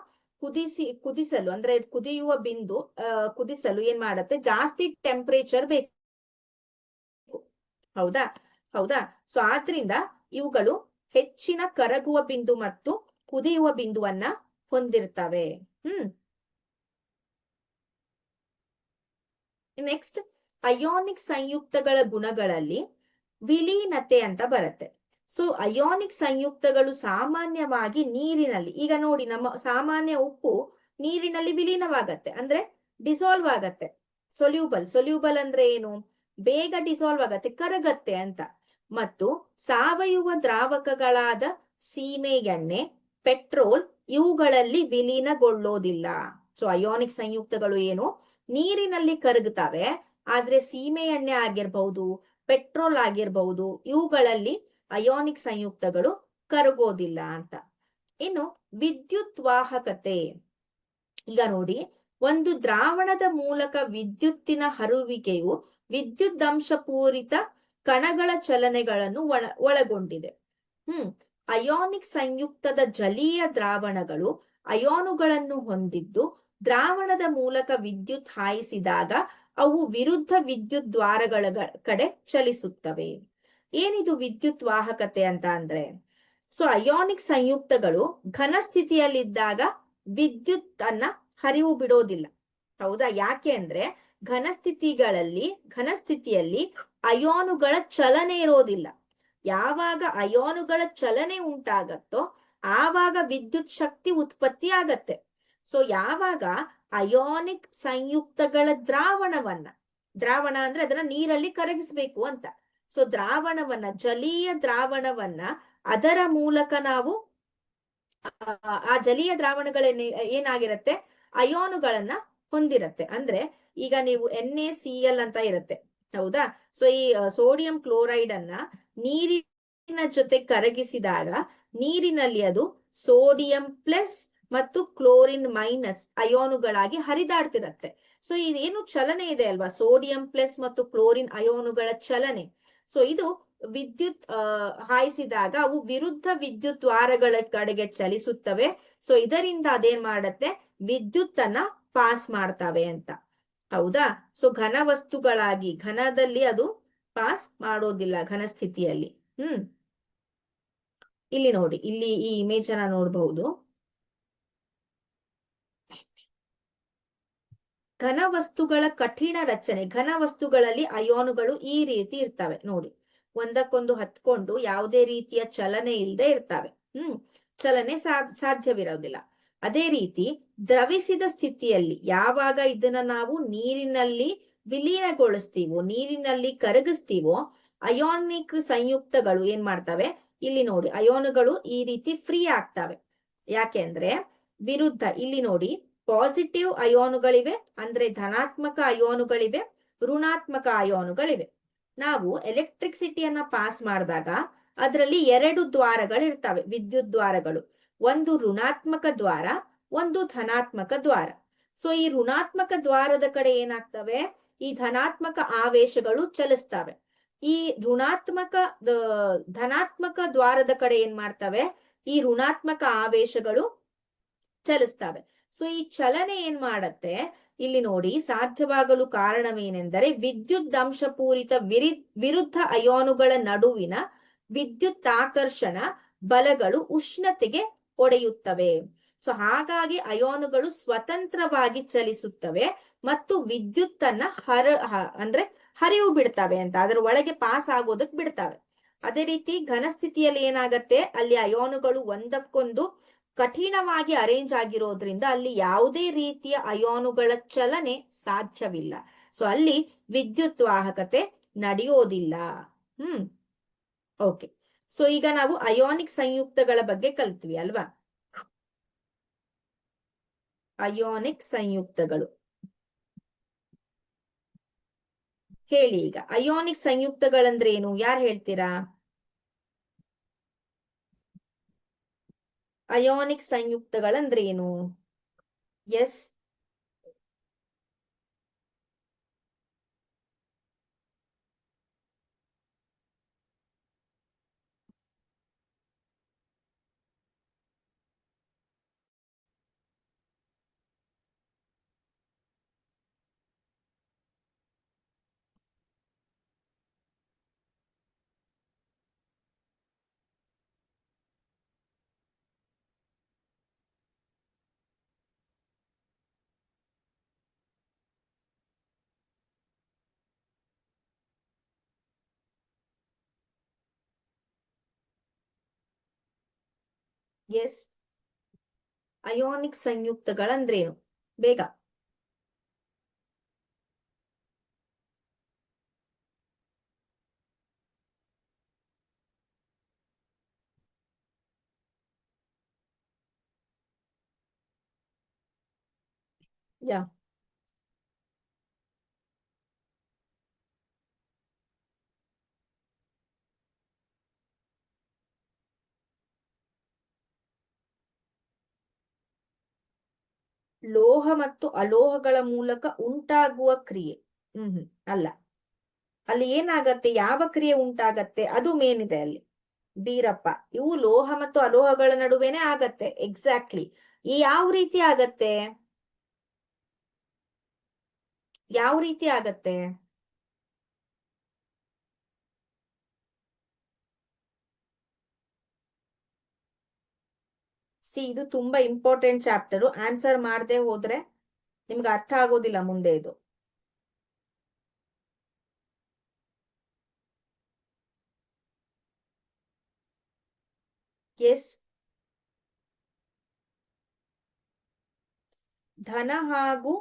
ಕುದಿಸಲು ಅಂದ್ರೆ ಕುದಿಯುವ ಬಿಂದು ಕುದಿಸಲು ಏನ್ ಮಾಡತ್ತೆ, ಜಾಸ್ತಿ ಟೆಂಪರೇಚರ್ ಬೇಕು. ಹೌದಾ ಹೌದಾ ಸೊ ಆದ್ರಿಂದ ಇವುಗಳು ಹೆಚ್ಚಿನ ಕರಗುವ ಬಿಂದು ಮತ್ತು ಕುದಿಯುವ ಬಿಂದುವನ್ನ ಹೊಂದಿರ್ತವೆ. ನೆಕ್ಸ್ಟ್, ಅಯೋನಿಕ್ ಸಂಯುಕ್ತಗಳ ಗುಣಗಳಲ್ಲಿ ವಿಲೀನತೆ ಅಂತ ಬರುತ್ತೆ. ಸೊ ಅಯೋನಿಕ್ ಸಂಯುಕ್ತಗಳು ಸಾಮಾನ್ಯವಾಗಿ ನೀರಿನಲ್ಲಿ, ಈಗ ನೋಡಿ ನಮ್ಮ ಸಾಮಾನ್ಯ ಉಪ್ಪು ನೀರಿನಲ್ಲಿ ವಿಲೀನವಾಗತ್ತೆ, ಅಂದ್ರೆ ಡಿಸಾಲ್ವ್ ಆಗತ್ತೆ. ಸೊಲ್ಯೂಬಲ್ ಅಂದ್ರೆ ಏನು, ಬೇಗ ಡಿಸಾಲ್ವ್ ಆಗತ್ತೆ, ಕರಗತ್ತೆ ಅಂತ. ಮತ್ತು ಸಾವಯವ ದ್ರಾವಕಗಳಾದ ಸೀಮೆ ಎಣ್ಣೆ, ಪೆಟ್ರೋಲ್ ಇವುಗಳಲ್ಲಿ ವಿಲೀನಗೊಳ್ಳೋದಿಲ್ಲ. ಸೊ ಅಯೋನಿಕ್ ಸಂಯುಕ್ತಗಳು ಏನು, ನೀರಿನಲ್ಲಿ ಕರಗುತ್ತವೆ, ಆದ್ರೆ ಸೀಮೆ ಎಣ್ಣೆ ಆಗಿರ್ಬಹುದು, ಪೆಟ್ರೋಲ್ ಆಗಿರ್ಬಹುದು, ಇವುಗಳಲ್ಲಿ ಅಯೋನಿಕ್ ಸಂಯುಕ್ತಗಳು ಕರಗೋದಿಲ್ಲ ಅಂತ. ಇನ್ನು ವಿದ್ಯುತ್ ವಾಹಕತೆ, ಈಗ ನೋಡಿ, ಒಂದು ದ್ರಾವಣದ ಮೂಲಕ ವಿದ್ಯುತ್ತಿನ ಹರಿಯುವಿಕೆಯು ವಿದ್ಯುತ್ ಪೂರಿತ ಕಣಗಳ ಚಲನೆಗಳನ್ನು ಒಳಗೊಂಡಿದೆ. ಅಯೋನಿಕ್ ಸಂಯುಕ್ತದ ಜಲೀಯ ದ್ರಾವಣಗಳು ಅಯೋನುಗಳನ್ನು ಹೊಂದಿದ್ದು, ದ್ರಾವಣದ ಮೂಲಕ ವಿದ್ಯುತ್ ಹಾಯಿಸಿದಾಗ ಅವು ವಿರುದ್ಧ ವಿದ್ಯುತ್ ದ್ವಾರಗಳ ಕಡೆ ಚಲಿಸುತ್ತವೆ. ಏನಿದು ವಿದ್ಯುತ್ ವಾಹಕತೆ ಅಂತ ಅಂದ್ರೆ, ಸೊ ಅಯೋನಿಕ್ ಸಂಯುಕ್ತಗಳು ಘನ ಸ್ಥಿತಿಯಲ್ಲಿದ್ದಾಗ ವಿದ್ಯುತ್ ಅನ್ನ ಹರಿವು ಬಿಡೋದಿಲ್ಲ. ಹೌದಾ, ಯಾಕೆ ಅಂದ್ರೆ ಘನ ಸ್ಥಿತಿಯಲ್ಲಿ ಅಯೋನುಗಳ ಚಲನೆ ಇರೋದಿಲ್ಲ. ಯಾವಾಗ ಅಯೋನುಗಳ ಚಲನೆ ಉಂಟಾಗತ್ತೋ ಆವಾಗ ವಿದ್ಯುತ್ ಶಕ್ತಿ ಉತ್ಪತ್ತಿ ಆಗತ್ತೆ. ಸೊ ಯಾವಾಗ ಅಯೋನಿಕ್ ಸಂಯುಕ್ತಗಳ ದ್ರಾವಣ ಅಂದ್ರೆ ಅದನ್ನ ನೀರಲ್ಲಿ ಕರಗಿಸ್ಬೇಕು ಅಂತ. ಸೊ ಜಲೀಯ ದ್ರಾವಣವನ್ನ ಅದರ ಮೂಲಕ ನಾವು ಆ ಜಲೀಯ ದ್ರಾವಣಗಳೇನ ಏನಾಗಿರತ್ತೆ, ಅಯೋನುಗಳನ್ನ ಹೊಂದಿರತ್ತೆ. ಅಂದ್ರೆ ಈಗ ನೀವು NaCl ಅಂತ ಇರತ್ತೆ, ಹೌದಾ. ಸೊ ಈ ಸೋಡಿಯಂ ಕ್ಲೋರೈಡ್ ಅನ್ನ ನೀರಿನ ಜೊತೆ ಕರಗಿಸಿದಾಗ ನೀರಿನಲ್ಲಿ ಅದು ಸೋಡಿಯಂ ಪ್ಲಸ್ ಮತ್ತು ಕ್ಲೋರಿನ್ ಮೈನಸ್ ಅಯೋನುಗಳಾಗಿ ಹರಿದಾಡ್ತಿರತ್ತೆ. ಸೊ ಇದೇನು ಚಲನೆ ಇದೆ ಅಲ್ವಾ, ಸೋಡಿಯಂ ಪ್ಲಸ್ ಮತ್ತು ಕ್ಲೋರಿನ್ ಅಯೋನುಗಳ ಚಲನೆ. ಸೊ ಇದು ವಿದ್ಯುತ್ ಹಾಯಿಸಿದಾಗ ಅವು ವಿರುದ್ಧ ವಿದ್ಯುತ್ ದ್ವಾರಗಳ ಕಡೆಗೆ ಚಲಿಸುತ್ತವೆ. ಸೊ ಇದರಿಂದ ಅದೇನ್ ಮಾಡತ್ತೆ, ವಿದ್ಯುತ್ ಅನ್ನ ಪಾಸ್ ಮಾಡ್ತವೆ ಅಂತ. ಹೌದಾ. ಸೊ ಘನದಲ್ಲಿ ಅದು ಪಾಸ್ ಮಾಡೋದಿಲ್ಲ, ಘನ ಸ್ಥಿತಿಯಲ್ಲಿ. ಇಲ್ಲಿ ನೋಡಿ, ಇಲ್ಲಿ ಈ ಇಮೇಜ್ ಅನ್ನ ನೋಡಬಹುದು. ಘನವಸ್ತುಗಳ ಕಠಿಣ ರಚನೆ, ಘನವಸ್ತುಗಳಲ್ಲಿ ಅಯೋನುಗಳು ಈ ರೀತಿ ಇರ್ತವೆ ನೋಡಿ, ಒಂದಕ್ಕೊಂದು ಹತ್ಕೊಂಡು ಯಾವುದೇ ರೀತಿಯ ಚಲನೆ ಇಲ್ಲದೆ ಇರ್ತವೆ. ಚಲನೆ ಸಾಧ್ಯವಿರೋದಿಲ್ಲ. ಅದೇ ರೀತಿ ದ್ರವಿಸಿದ ಸ್ಥಿತಿಯಲ್ಲಿ ಯಾವಾಗ ಇದನ್ನ ನಾವು ನೀರಿನಲ್ಲಿ ವಿಲೀನಗೊಳಿಸ್ತೀವೋ, ನೀರಿನಲ್ಲಿ ಕರಗಿಸ್ತೀವೋ, ಅಯೋನಿಕ್ ಸಂಯುಕ್ತಗಳು ಏನ್ ಮಾಡ್ತವೆ, ಇಲ್ಲಿ ನೋಡಿ ಅಯೋನುಗಳು ಈ ರೀತಿ ಫ್ರೀ ಆಗ್ತವೆ. ಯಾಕೆಂದ್ರೆ ವಿರುದ್ಧ, ಇಲ್ಲಿ ನೋಡಿ ಪಾಸಿಟಿವ್ ಅಯೋನುಗಳಿವೆ, ಅಂದ್ರೆ ಧನಾತ್ಮಕ ಅಯೋನುಗಳಿವೆ, ಋಣಾತ್ಮಕ ಅಯೋನುಗಳಿವೆ. ನಾವು ಎಲೆಕ್ಟ್ರಿಸಿಟಿಯನ್ನ ಪಾಸ್ ಮಾಡಿದಾಗ ಅದರಲ್ಲಿ 2 ದ್ವಾರಗಳಿರ್ತವೆ, ವಿದ್ಯುತ್ ದ್ವಾರಗಳು. ಒಂದು ಋಣಾತ್ಮಕ ದ್ವಾರ, ಒಂದು ಧನಾತ್ಮಕ ದ್ವಾರ. ಸೊ ಈ ಋಣಾತ್ಮಕ ದ್ವಾರದ ಕಡೆ ಏನಾಗ್ತವೆ, ಈ ಧನಾತ್ಮಕ ಆವೇಶಗಳು ಚಲಿಸ್ತವೆ. ಈ ಧನಾತ್ಮಕ ದ್ವಾರದ ಕಡೆ ಏನ್ ಮಾಡ್ತವೆ, ಈ ಋಣಾತ್ಮಕ ಆವೇಶಗಳು ಚಲಿಸ್ತವೆ. ಸೊ ಈ ಚಲನೆ ಏನ್ ಮಾಡತ್ತೆ, ಇಲ್ಲಿ ನೋಡಿ ಸಾಧ್ಯವಾಗಲು ಕಾರಣವೇನೆಂದರೆ ವಿದ್ಯುತ್ ಅಂಶಪೂರಿತ ವಿರುದ್ಧ ಅಯೋನುಗಳ ನಡುವಿನ ವಿದ್ಯುತ್ ಆಕರ್ಷಣ ಬಲಗಳು ಉಷ್ಣತೆಗೆ ಒಡೆಯುತ್ತವೆ. ಸೊ ಹಾಗಾಗಿ ಅಯೋನುಗಳು ಸ್ವತಂತ್ರವಾಗಿ ಚಲಿಸುತ್ತವೆ ಮತ್ತು ವಿದ್ಯುತ್ತನ್ನ ಅಂದ್ರೆ ಹರಿವು ಬಿಡ್ತವೆ ಅಂತ, ಅದರ ಒಳಗೆ ಪಾಸ್ ಆಗೋದಕ್ ಬಿಡ್ತವೆ. ಅದೇ ರೀತಿ ಘನ ಸ್ಥಿತಿಯಲ್ಲಿ ಏನಾಗತ್ತೆ, ಅಲ್ಲಿ ಅಯೋನುಗಳು ಒಂದಕ್ಕೊಂದು ಕಠಿಣವಾಗಿ ಅರೇಂಜ್ ಆಗಿರೋದ್ರಿಂದ ಅಲ್ಲಿ ಯಾವುದೇ ರೀತಿಯ ಅಯೋನುಗಳ ಚಲನೆ ಸಾಧ್ಯವಿಲ್ಲ. ಸೊ ಅಲ್ಲಿ ವಿದ್ಯುತ್ ವಾಹಕತೆ ನಡೆಯೋದಿಲ್ಲ. ಓಕೆ. ಸೊ ಈಗ ನಾವು ಅಯೋನಿಕ್ ಸಂಯುಕ್ತಗಳ ಬಗ್ಗೆ ಕಲ್ತ್ವಿ ಅಲ್ವಾ. ಅಯೋನಿಕ್ ಸಂಯುಕ್ತಗಳು ಹೇಳಿ. ಈಗ ಅಯೋನಿಕ್ ಸಂಯುಕ್ತಗಳಂದ್ರೆ ಏನು, ಯಾರು ಹೇಳ್ತೀರಾ? ಅಯೋನಿಕ್ ಸಂಯುಕ್ತಗಳಂದ್ರೆ ಏನು? ಎಸ್, ಎಸ್, ಅಯೋನಿಕ್ ಸಂಯುಕ್ತಗಳಂದ್ರೇನು? ಬೇಗ. ಯಾ, ಲೋಹ ಮತ್ತು ಅಲೋಹಗಳ ಮೂಲಕ ಉಂಟಾಗುವ ಕ್ರಿಯೆ. ಅಲ್ಲ, ಅಲ್ಲಿ ಏನಾಗತ್ತೆ, ಯಾವ ಕ್ರಿಯೆ ಉಂಟಾಗತ್ತೆ ಅದು ಮೇನ್ ಇದೆ ಅಲ್ಲಿ ಬೀರಪ್ಪ. ಇವು ಲೋಹ ಮತ್ತು ಅಲೋಹಗಳ ನಡುವೆನೆ ಆಗತ್ತೆ. ಎಕ್ಸಾಕ್ಟ್ಲಿ. ಈ ಯಾವ ರೀತಿ ಆಗತ್ತೆ? ಯಾವ ರೀತಿ ಆಗತ್ತೆ? ಇದು ತುಂಬಾ ಇಂಪಾರ್ಟೆಂಟ್ ಚಾಪ್ಟರ್. ಆನ್ಸರ್ ಮಾಡದೆ ಹೋದ್ರೆ ನಿಮ್ಗೆ ಅರ್ಥ ಆಗೋದಿಲ್ಲ ಮುಂದೆ ಇದು. ಎಸ್, ಧನ ಹಾಗೂ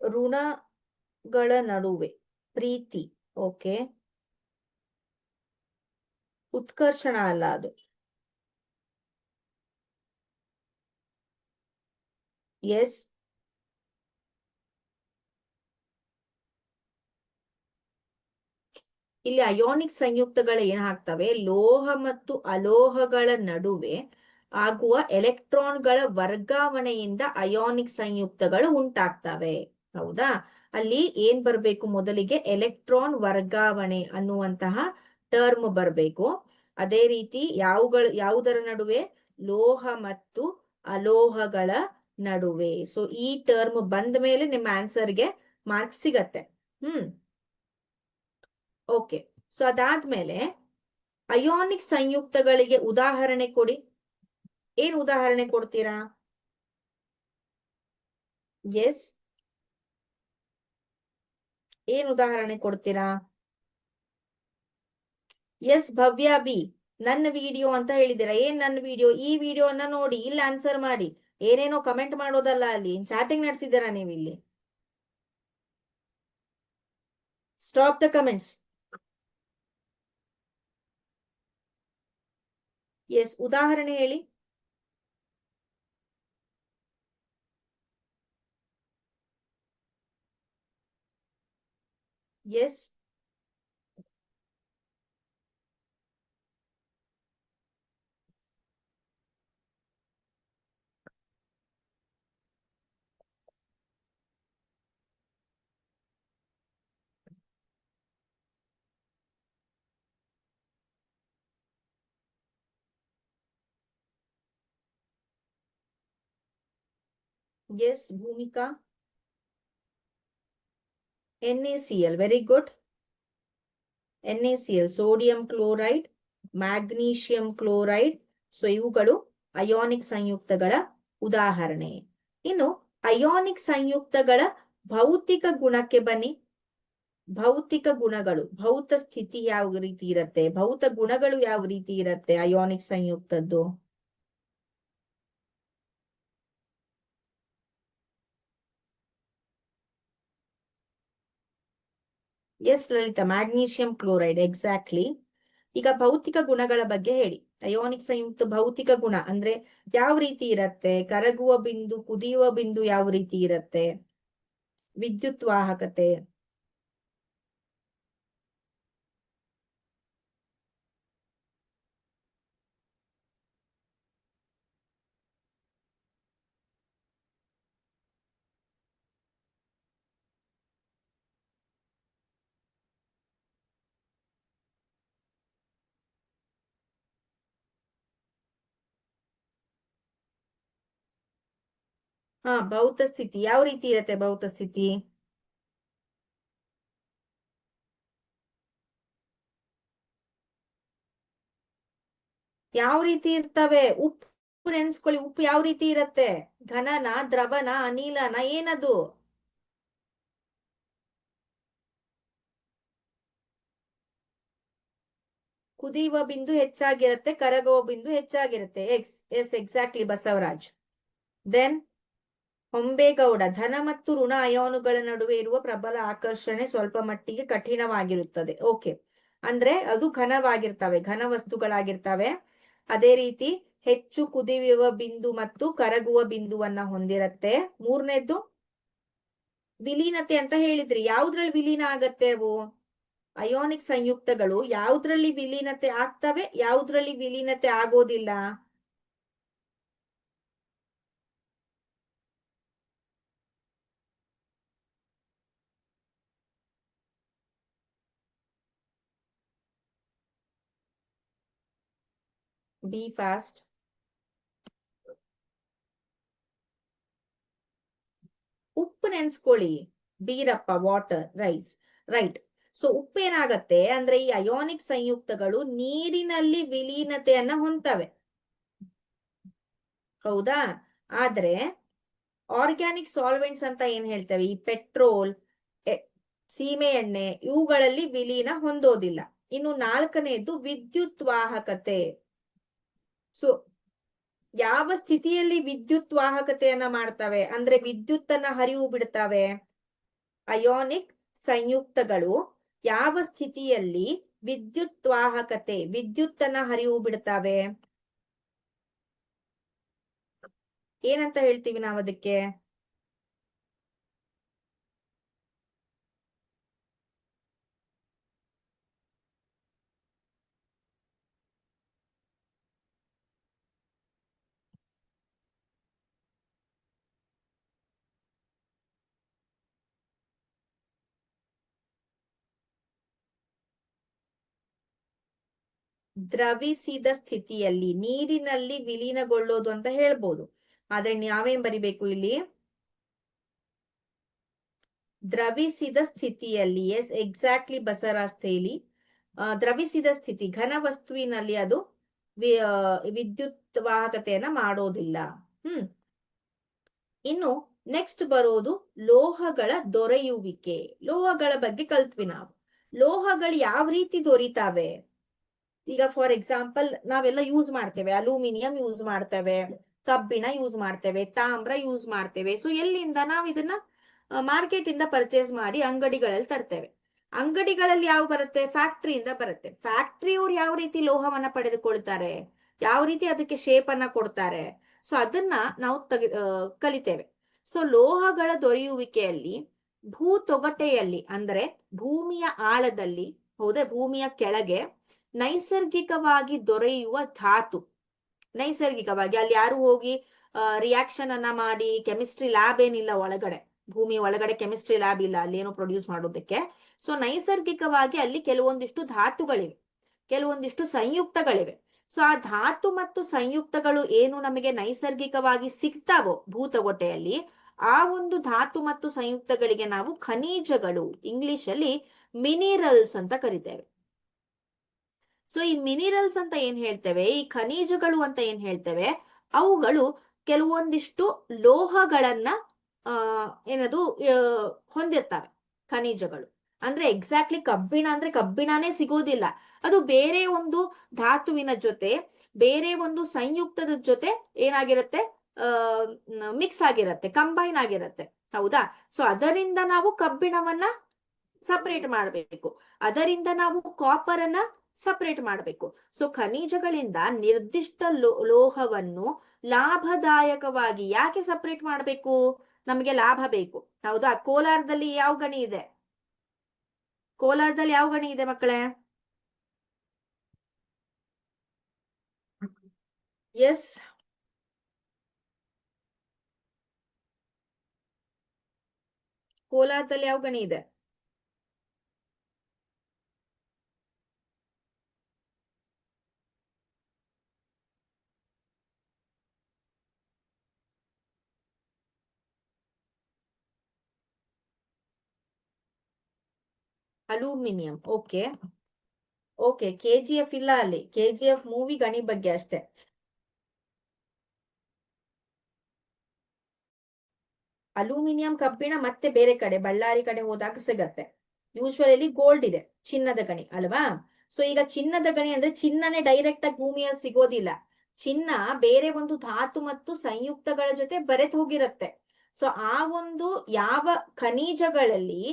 ಋಣಗಳ ನಡುವೆ ಪ್ರೀತಿ. ಓಕೆ, ಉತ್ಕರ್ಷಣ ಅಲ್ಲ ಅದು. ಎಸ್, ಇಲ್ಲಿ ಅಯೋನಿಕ್ ಸಂಯುಕ್ತಗಳು ಏನಾಗ್ತವೆ, ಲೋಹ ಮತ್ತು ಅಲೋಹಗಳ ನಡುವೆ ಆಗುವ ಎಲೆಕ್ಟ್ರಾನ್ಗಳ ವರ್ಗಾವಣೆಯಿಂದ ಅಯೋನಿಕ್ ಸಂಯುಕ್ತಗಳು ಉಂಟಾಗ್ತವೆ. ಹೌದಾ? ಅಲ್ಲಿ ಏನ್ ಬರ್ಬೇಕು, ಮೊದಲಿಗೆ ಎಲೆಕ್ಟ್ರಾನ್ ವರ್ಗಾವಣೆ ಅನ್ನುವಂತಹ ಟರ್ಮ್ ಬರ್ಬೇಕು. ಅದೇ ರೀತಿ ಯಾವುದರ ನಡುವೆ? ಲೋಹ ಮತ್ತು ಅಲೋಹಗಳ ನಡುವೆ. ಸೊ ಈ ಟರ್ಮ್ ಬಂದ ಮೇಲೆ ನಿಮ್ಮ ಆನ್ಸರ್ಗೆ ಮಾರ್ಕ್ಸ್ ಸಿಗತ್ತೆ. ಓಕೆ. ಸೊ ಅದಾದ್ಮೇಲೆ ಅಯೋನಿಕ್ ಸಂಯುಕ್ತಗಳಿಗೆ ಉದಾಹರಣೆ ಕೊಡಿ. ಏನ್ ಉದಾಹರಣೆ ಕೊಡ್ತೀರಾ? ಎಸ್, ಏನ್ ಉದಾಹರಣೆ ಕೊಡ್ತೀರಾ? ಎಸ್, ಭವ್ಯ ಬಿ. ನನ್ನ ವಿಡಿಯೋ ಅಂತ ಹೇಳಿದ್ದೀರಾ. ಏನ್ ನನ್ನ ವಿಡಿಯೋ? ಈ ವಿಡಿಯೋನ ನೋಡಿ, ಇಲ್ಲಿ ಆನ್ಸರ್ ಮಾಡಿ. ಏನೇನೋ ಕಮೆಂಟ್ ಮಾಡೋದಲ್ಲ, ಅಲ್ಲಿ ಚಾಟಿಂಗ್ ನಡೆಸಿದ್ದೀರಾ ನೀವು ಇಲ್ಲಿ. Stop the comments. ಎಸ್, ಉದಾಹರಣೆ ಹೇಳಿ. Yes, yes, Bhumika. NaCl, very good. NaCl, sodium chloride, magnesium chloride. So ಇವುಗಳು ಅಯೋನಿಕ್ ಸಂಯುಕ್ತಗಳ ಉದಾಹರಣೆ. ಇನ್ನು ಅಯೋನಿಕ್ ಸಂಯುಕ್ತಗಳ ಭೌತಿಕ ಗುಣಕ್ಕೆ ಬನ್ನಿ. ಭೌತಿಕ ಗುಣಗಳು, ಭೌತ ಸ್ಥಿತಿ ಯಾವ ರೀತಿ ಇರತ್ತೆ, ಭೌತ ಗುಣಗಳು ಯಾವ ರೀತಿ ಇರತ್ತೆ ಅಯೋನಿಕ್ ಸಂಯುಕ್ತದ್ದು? Yes Lalitha, magnesium chloride, exactly. ಈಗ ಭೌತಿಕ ಗುಣಗಳ ಬಗ್ಗೆ ಹೇಳಿ. ಅಯೋನಿಕ್ ಸಂಯುಕ್ತ ಭೌತಿಕ ಗುಣ ಅಂದ್ರೆ ಯಾವ ರೀತಿ ಇರತ್ತೆ? ಕರಗುವ ಬಿಂದು, ಕುದಿಯುವ ಬಿಂದು ಯಾವ ರೀತಿ ಇರತ್ತೆ? ವಿದ್ಯುತ್ ವಾಹಕತೆ. ಭೌತ ಸ್ಥಿತಿ ಯಾವ ರೀತಿ ಇರತ್ತೆ? ಭೌತ ಸ್ಥಿತಿ ಯಾವ ರೀತಿ ಇರ್ತವೆ? ಉಪ್ಪು ನೆನ್ಸ್ಕೊಳ್ಳಿ. ಉಪ್ಪು ಯಾವ ರೀತಿ ಇರತ್ತೆ? ಘನನ, ದ್ರವನ, ಅನಿಲನ, ಏನದು? ಕುದಿಯುವ ಬಿಂದು ಹೆಚ್ಚಾಗಿರುತ್ತೆ, ಕರಗುವ ಬಿಂದು ಹೆಚ್ಚಾಗಿರುತ್ತೆ. ಎಕ್ಸಾಕ್ಟ್ಲಿ ಬಸವರಾಜ್. ದೆನ್ ಹೊಂಬೇಗೌಡ, ಧನ ಮತ್ತು ಋಣ ಅಯಾನುಗಳ ನಡುವೆ ಇರುವ ಪ್ರಬಲ ಆಕರ್ಷಣೆ ಸ್ವಲ್ಪ ಮಟ್ಟಿಗೆ ಕಠಿಣವಾಗಿರುತ್ತದೆ. ಓಕೆ, ಅಂದ್ರೆ ಅದು ಘನವಾಗಿರ್ತವೆ, ಘನ ವಸ್ತುಗಳಾಗಿರ್ತವೆ. ಅದೇ ರೀತಿ ಹೆಚ್ಚು ಕುದಿಯುವ ಬಿಂದು ಮತ್ತು ಕರಗುವ ಬಿಂದುವನ್ನ ಹೊಂದಿರತ್ತೆ. ಮೂರನೇದ್ದು ವಿಲೀನತೆ ಅಂತ ಹೇಳಿದ್ರಿ. ಯಾವ್ದ್ರಲ್ಲಿ ವಿಲೀನ ಆಗತ್ತೆ ಅವು? ಅಯೋನಿಕ್ ಸಂಯುಕ್ತಗಳು ಯಾವ್ದ್ರಲ್ಲಿ ವಿಲೀನತೆ ಆಗ್ತವೆ, ಯಾವ್ದ್ರಲ್ಲಿ ವಿಲೀನತೆ ಆಗೋದಿಲ್ಲ? Be fast. ಉಪ್ಪು ನೆನ್ಸ್ಕೊಳ್ಳಿ. Birappa, water, right. ಸೊ ಉಪ್ಪು ಏನಾಗತ್ತೆ ಅಂದ್ರೆ ಈ ಅಯೋನಿಕ್ ಸಂಯುಕ್ತಗಳು ನೀರಿನಲ್ಲಿ ವಿಲೀನತೆಯನ್ನ ಹೊಂದ್ತವೆ, ಹೌದಾ? ಆದ್ರೆ ಆರ್ಗ್ಯಾನಿಕ್ ಸಾಲ್ವೆಂಟ್ಸ್ ಅಂತ ಏನ್ ಹೇಳ್ತೇವೆ, ಈ ಪೆಟ್ರೋಲ್, ಸೀಮೆ ಎಣ್ಣೆ, ಇವುಗಳಲ್ಲಿ ವಿಲೀನ ಹೊಂದೋದಿಲ್ಲ. ಇನ್ನು ನಾಲ್ಕನೇದು ವಿದ್ಯುತ್ ವಾಹಕತೆ. ಸೊ ಯಾವ ಸ್ಥಿತಿಯಲ್ಲಿ ವಿದ್ಯುತ್ ವಾಹಕತೆಯನ್ನ ಮಾಡ್ತವೆ ಅಂದ್ರೆ ವಿದ್ಯುತ್ತನ್ನ ಹರಿವು ಬಿಡ್ತವೆ? ಅಯೋನಿಕ್ ಸಂಯುಕ್ತಗಳು ಯಾವ ಸ್ಥಿತಿಯಲ್ಲಿ ವಿದ್ಯುತ್ ವಾಹಕತೆ, ವಿದ್ಯುತ್ತನ್ನ ಹರಿವು ಬಿಡ್ತವೆ? ಏನಂತ ಹೇಳ್ತೀವಿ ನಾವು ಅದಕ್ಕೆ? ದ್ರವಿಸಿದ ಸ್ಥಿತಿಯಲ್ಲಿ, ನೀರಿನಲ್ಲಿ ವಿಲೀನಗೊಳ್ಳೋದು ಅಂತ ಹೇಳ್ಬೋದು. ಆದ್ರೆ ನಾವೇನ್ ಬರಿಬೇಕು ಇಲ್ಲಿ? ದ್ರವಿಸಿದ ಸ್ಥಿತಿಯಲ್ಲಿ. ಎಸ್, ಎಕ್ಸಾಕ್ಟ್ಲಿ ಬಸವರಾಜ್ ತೇಲಿ. ದ್ರವಿಸಿದ ಸ್ಥಿತಿ, ಘನ ವಸ್ತುವಿನಲ್ಲಿ ಅದು ವಿದ್ಯುತ್ ವಾಹಕತೆಯನ್ನ ಮಾಡೋದಿಲ್ಲ. ಇನ್ನು ನೆಕ್ಸ್ಟ್ ಬರೋದು ಲೋಹಗಳ ದೊರೆಯುವಿಕೆ. ಲೋಹಗಳ ಬಗ್ಗೆ ಕಲ್ತ್ವಿ ನಾವು. ಲೋಹಗಳು ಯಾವ ರೀತಿ ದೊರೀತಾವೆ? ಈಗ ಫಾರ್ ಎಕ್ಸಾಂಪಲ್ ನಾವೆಲ್ಲ ಯೂಸ್ ಮಾಡ್ತೇವೆ, ಅಲ್ಯೂಮಿನಿಯಂ ಯೂಸ್ ಮಾಡ್ತೇವೆ, ಕಬ್ಬಿಣ ಯೂಸ್ ಮಾಡ್ತೇವೆ, ತಾಮ್ರ ಯೂಸ್ ಮಾಡ್ತೇವೆ. ಸೊ ಎಲ್ಲಿಂದ ನಾವು ಇದನ್ನ ಮಾರ್ಕೆಟ್ ಇಂದ ಪರ್ಚೇಸ್ ಮಾಡಿ ಅಂಗಡಿಗಳಲ್ಲಿ ತರ್ತೇವೆ. ಅಂಗಡಿಗಳಲ್ಲಿ ಯಾವ ಬರುತ್ತೆ? ಫ್ಯಾಕ್ಟ್ರಿಯಿಂದ ಬರುತ್ತೆ. ಫ್ಯಾಕ್ಟ್ರಿಯವ್ರು ಯಾವ ರೀತಿ ಲೋಹವನ್ನ ಪಡೆದುಕೊಳ್ತಾರೆ, ಯಾವ ರೀತಿ ಅದಕ್ಕೆ ಶೇಪ್ ಅನ್ನ ಕೊಡ್ತಾರೆ, ಸೊ ಅದನ್ನ ನಾವು ಕಲಿತೇವೆ. ಸೊ ಲೋಹಗಳ ದೊರೆಯುವಿಕೆಯಲ್ಲಿ ಭೂತೊಗಟೆಯಲ್ಲಿ ಅಂದ್ರೆ ಭೂಮಿಯ ಆಳದಲ್ಲಿ, ಹೌದೇ, ಭೂಮಿಯ ಕೆಳಗೆ ನೈಸರ್ಗಿಕವಾಗಿ ದೊರೆಯುವ ಧಾತು, ನೈಸರ್ಗಿಕವಾಗಿ ಅಲ್ಲಿ ಯಾರು ಹೋಗಿ ರಿಯಾಕ್ಷನ್ ಅನ್ನ ಮಾಡಿ, ಕೆಮಿಸ್ಟ್ರಿ ಲ್ಯಾಬ್ ಏನಿಲ್ಲ ಒಳಗಡೆ, ಭೂಮಿ ಒಳಗಡೆ ಕೆಮಿಸ್ಟ್ರಿ ಲ್ಯಾಬ್ ಇಲ್ಲ ಅಲ್ಲಿ ಏನೋ ಪ್ರೊಡ್ಯೂಸ್ ಮಾಡೋದಕ್ಕೆ. ಸೊ ನೈಸರ್ಗಿಕವಾಗಿ ಅಲ್ಲಿ ಕೆಲವೊಂದಿಷ್ಟು ಧಾತುಗಳಿವೆ, ಕೆಲವೊಂದಿಷ್ಟು ಸಂಯುಕ್ತಗಳಿವೆ. ಸೊ ಆ ಧಾತು ಮತ್ತು ಸಂಯುಕ್ತಗಳು ಏನು ನಮಗೆ ನೈಸರ್ಗಿಕವಾಗಿ ಸಿಗ್ತಾವೋ ಭೂತೊಗಟೆಯಲ್ಲಿ, ಆ ಒಂದು ಧಾತು ಮತ್ತು ಸಂಯುಕ್ತಗಳಿಗೆ ನಾವು ಖನಿಜಗಳು, ಇಂಗ್ಲಿಷ್ ಅಲ್ಲಿ ಮಿನಿರಲ್ಸ್ ಅಂತ ಕರಿತೇವೆ. ಸೊ ಈ ಮಿನಿರಲ್ಸ್ ಅಂತ ಏನ್ ಹೇಳ್ತೇವೆ, ಈ ಖನಿಜಗಳು ಅಂತ ಏನ್ ಹೇಳ್ತೇವೆ, ಅವುಗಳು ಕೆಲವೊಂದಿಷ್ಟು ಲೋಹಗಳನ್ನ ಏನದು ಹೊಂದಿರ್ತವೆ. ಖನಿಜಗಳು ಅಂದ್ರೆ ಎಕ್ಸಾಕ್ಟ್ಲಿ ಕಬ್ಬಿಣ ಅಂದ್ರೆ ಕಬ್ಬಿಣನೇ ಸಿಗೋದಿಲ್ಲ, ಅದು ಬೇರೆ ಒಂದು ಧಾತುವಿನ ಜೊತೆ, ಬೇರೆ ಒಂದು ಸಂಯುಕ್ತದ ಜೊತೆ ಏನಾಗಿರುತ್ತೆ, ಮಿಕ್ಸ್ ಆಗಿರತ್ತೆ, ಕಂಬೈನ್ ಆಗಿರತ್ತೆ, ಹೌದಾ? ಸೊ ಅದರಿಂದ ನಾವು ಕಬ್ಬಿಣವನ್ನ ಸಪರೇಟ್ ಮಾಡಬೇಕು, ಅದರಿಂದ ನಾವು ಕಾಪರ್ ಅನ್ನ ಸಪರೇಟ್ ಮಾಡಬೇಕು. ಸೊ ಖನಿಜಗಳಿಂದ ನಿರ್ದಿಷ್ಟ ಲೋಹವನ್ನು ಲಾಭದಾಯಕವಾಗಿ ಯಾಕೆ ಸಪರೇಟ್ ಮಾಡಬೇಕು? ನಮಗೆ ಲಾಭ ಬೇಕು, ಹೌದಾ? ಕೋಲಾರದಲ್ಲಿ ಯಾವ ಗಣಿ ಇದೆ? ಕೋಲಾರದಲ್ಲಿ ಯಾವ ಗಣಿ ಇದೆ ಮಕ್ಕಳೇ? ಎಸ್, ಕೋಲಾರದಲ್ಲಿ ಯಾವ ಗಣಿ ಇದೆ? ಅಲ್ಯೂಮಿನಿಯಂ. ಓಕೆ ಓಕೆ, KGF ಇಲ್ಲ ಅಲ್ಲಿ, KGF ಮೂವಿ ಗಣಿ ಬಗ್ಗೆ ಅಷ್ಟೇ. ಅಲ್ಯೂಮಿನಿಯಂ, ಕಬ್ಬಿಣ ಮತ್ತೆ ಬೇರೆ ಕಡೆ ಬಳ್ಳಾರಿ ಕಡೆ ಹೋದಾಗ ಸಿಗತ್ತೆ. ಯೂಶ್ವಲಿ ಗೋಲ್ಡ್ ಇದೆ, ಚಿನ್ನದ ಗಣಿ ಅಲ್ವಾ? ಸೊ ಈಗ ಚಿನ್ನದ ಗಣಿ ಅಂದ್ರೆ ಚಿನ್ನನೇ ಡೈರೆಕ್ಟ್ ಆಗಿ ಭೂಮಿಯಲ್ಲಿ ಸಿಗೋದಿಲ್ಲ. ಚಿನ್ನ ಬೇರೆ ಒಂದು ಧಾತು ಮತ್ತು ಸಂಯುಕ್ತಗಳ ಜೊತೆ ಬೆರೆತು ಹೋಗಿರತ್ತೆ. ಸೊ ಆ ಒಂದು ಯಾವ ಖನಿಜಗಳಲ್ಲಿ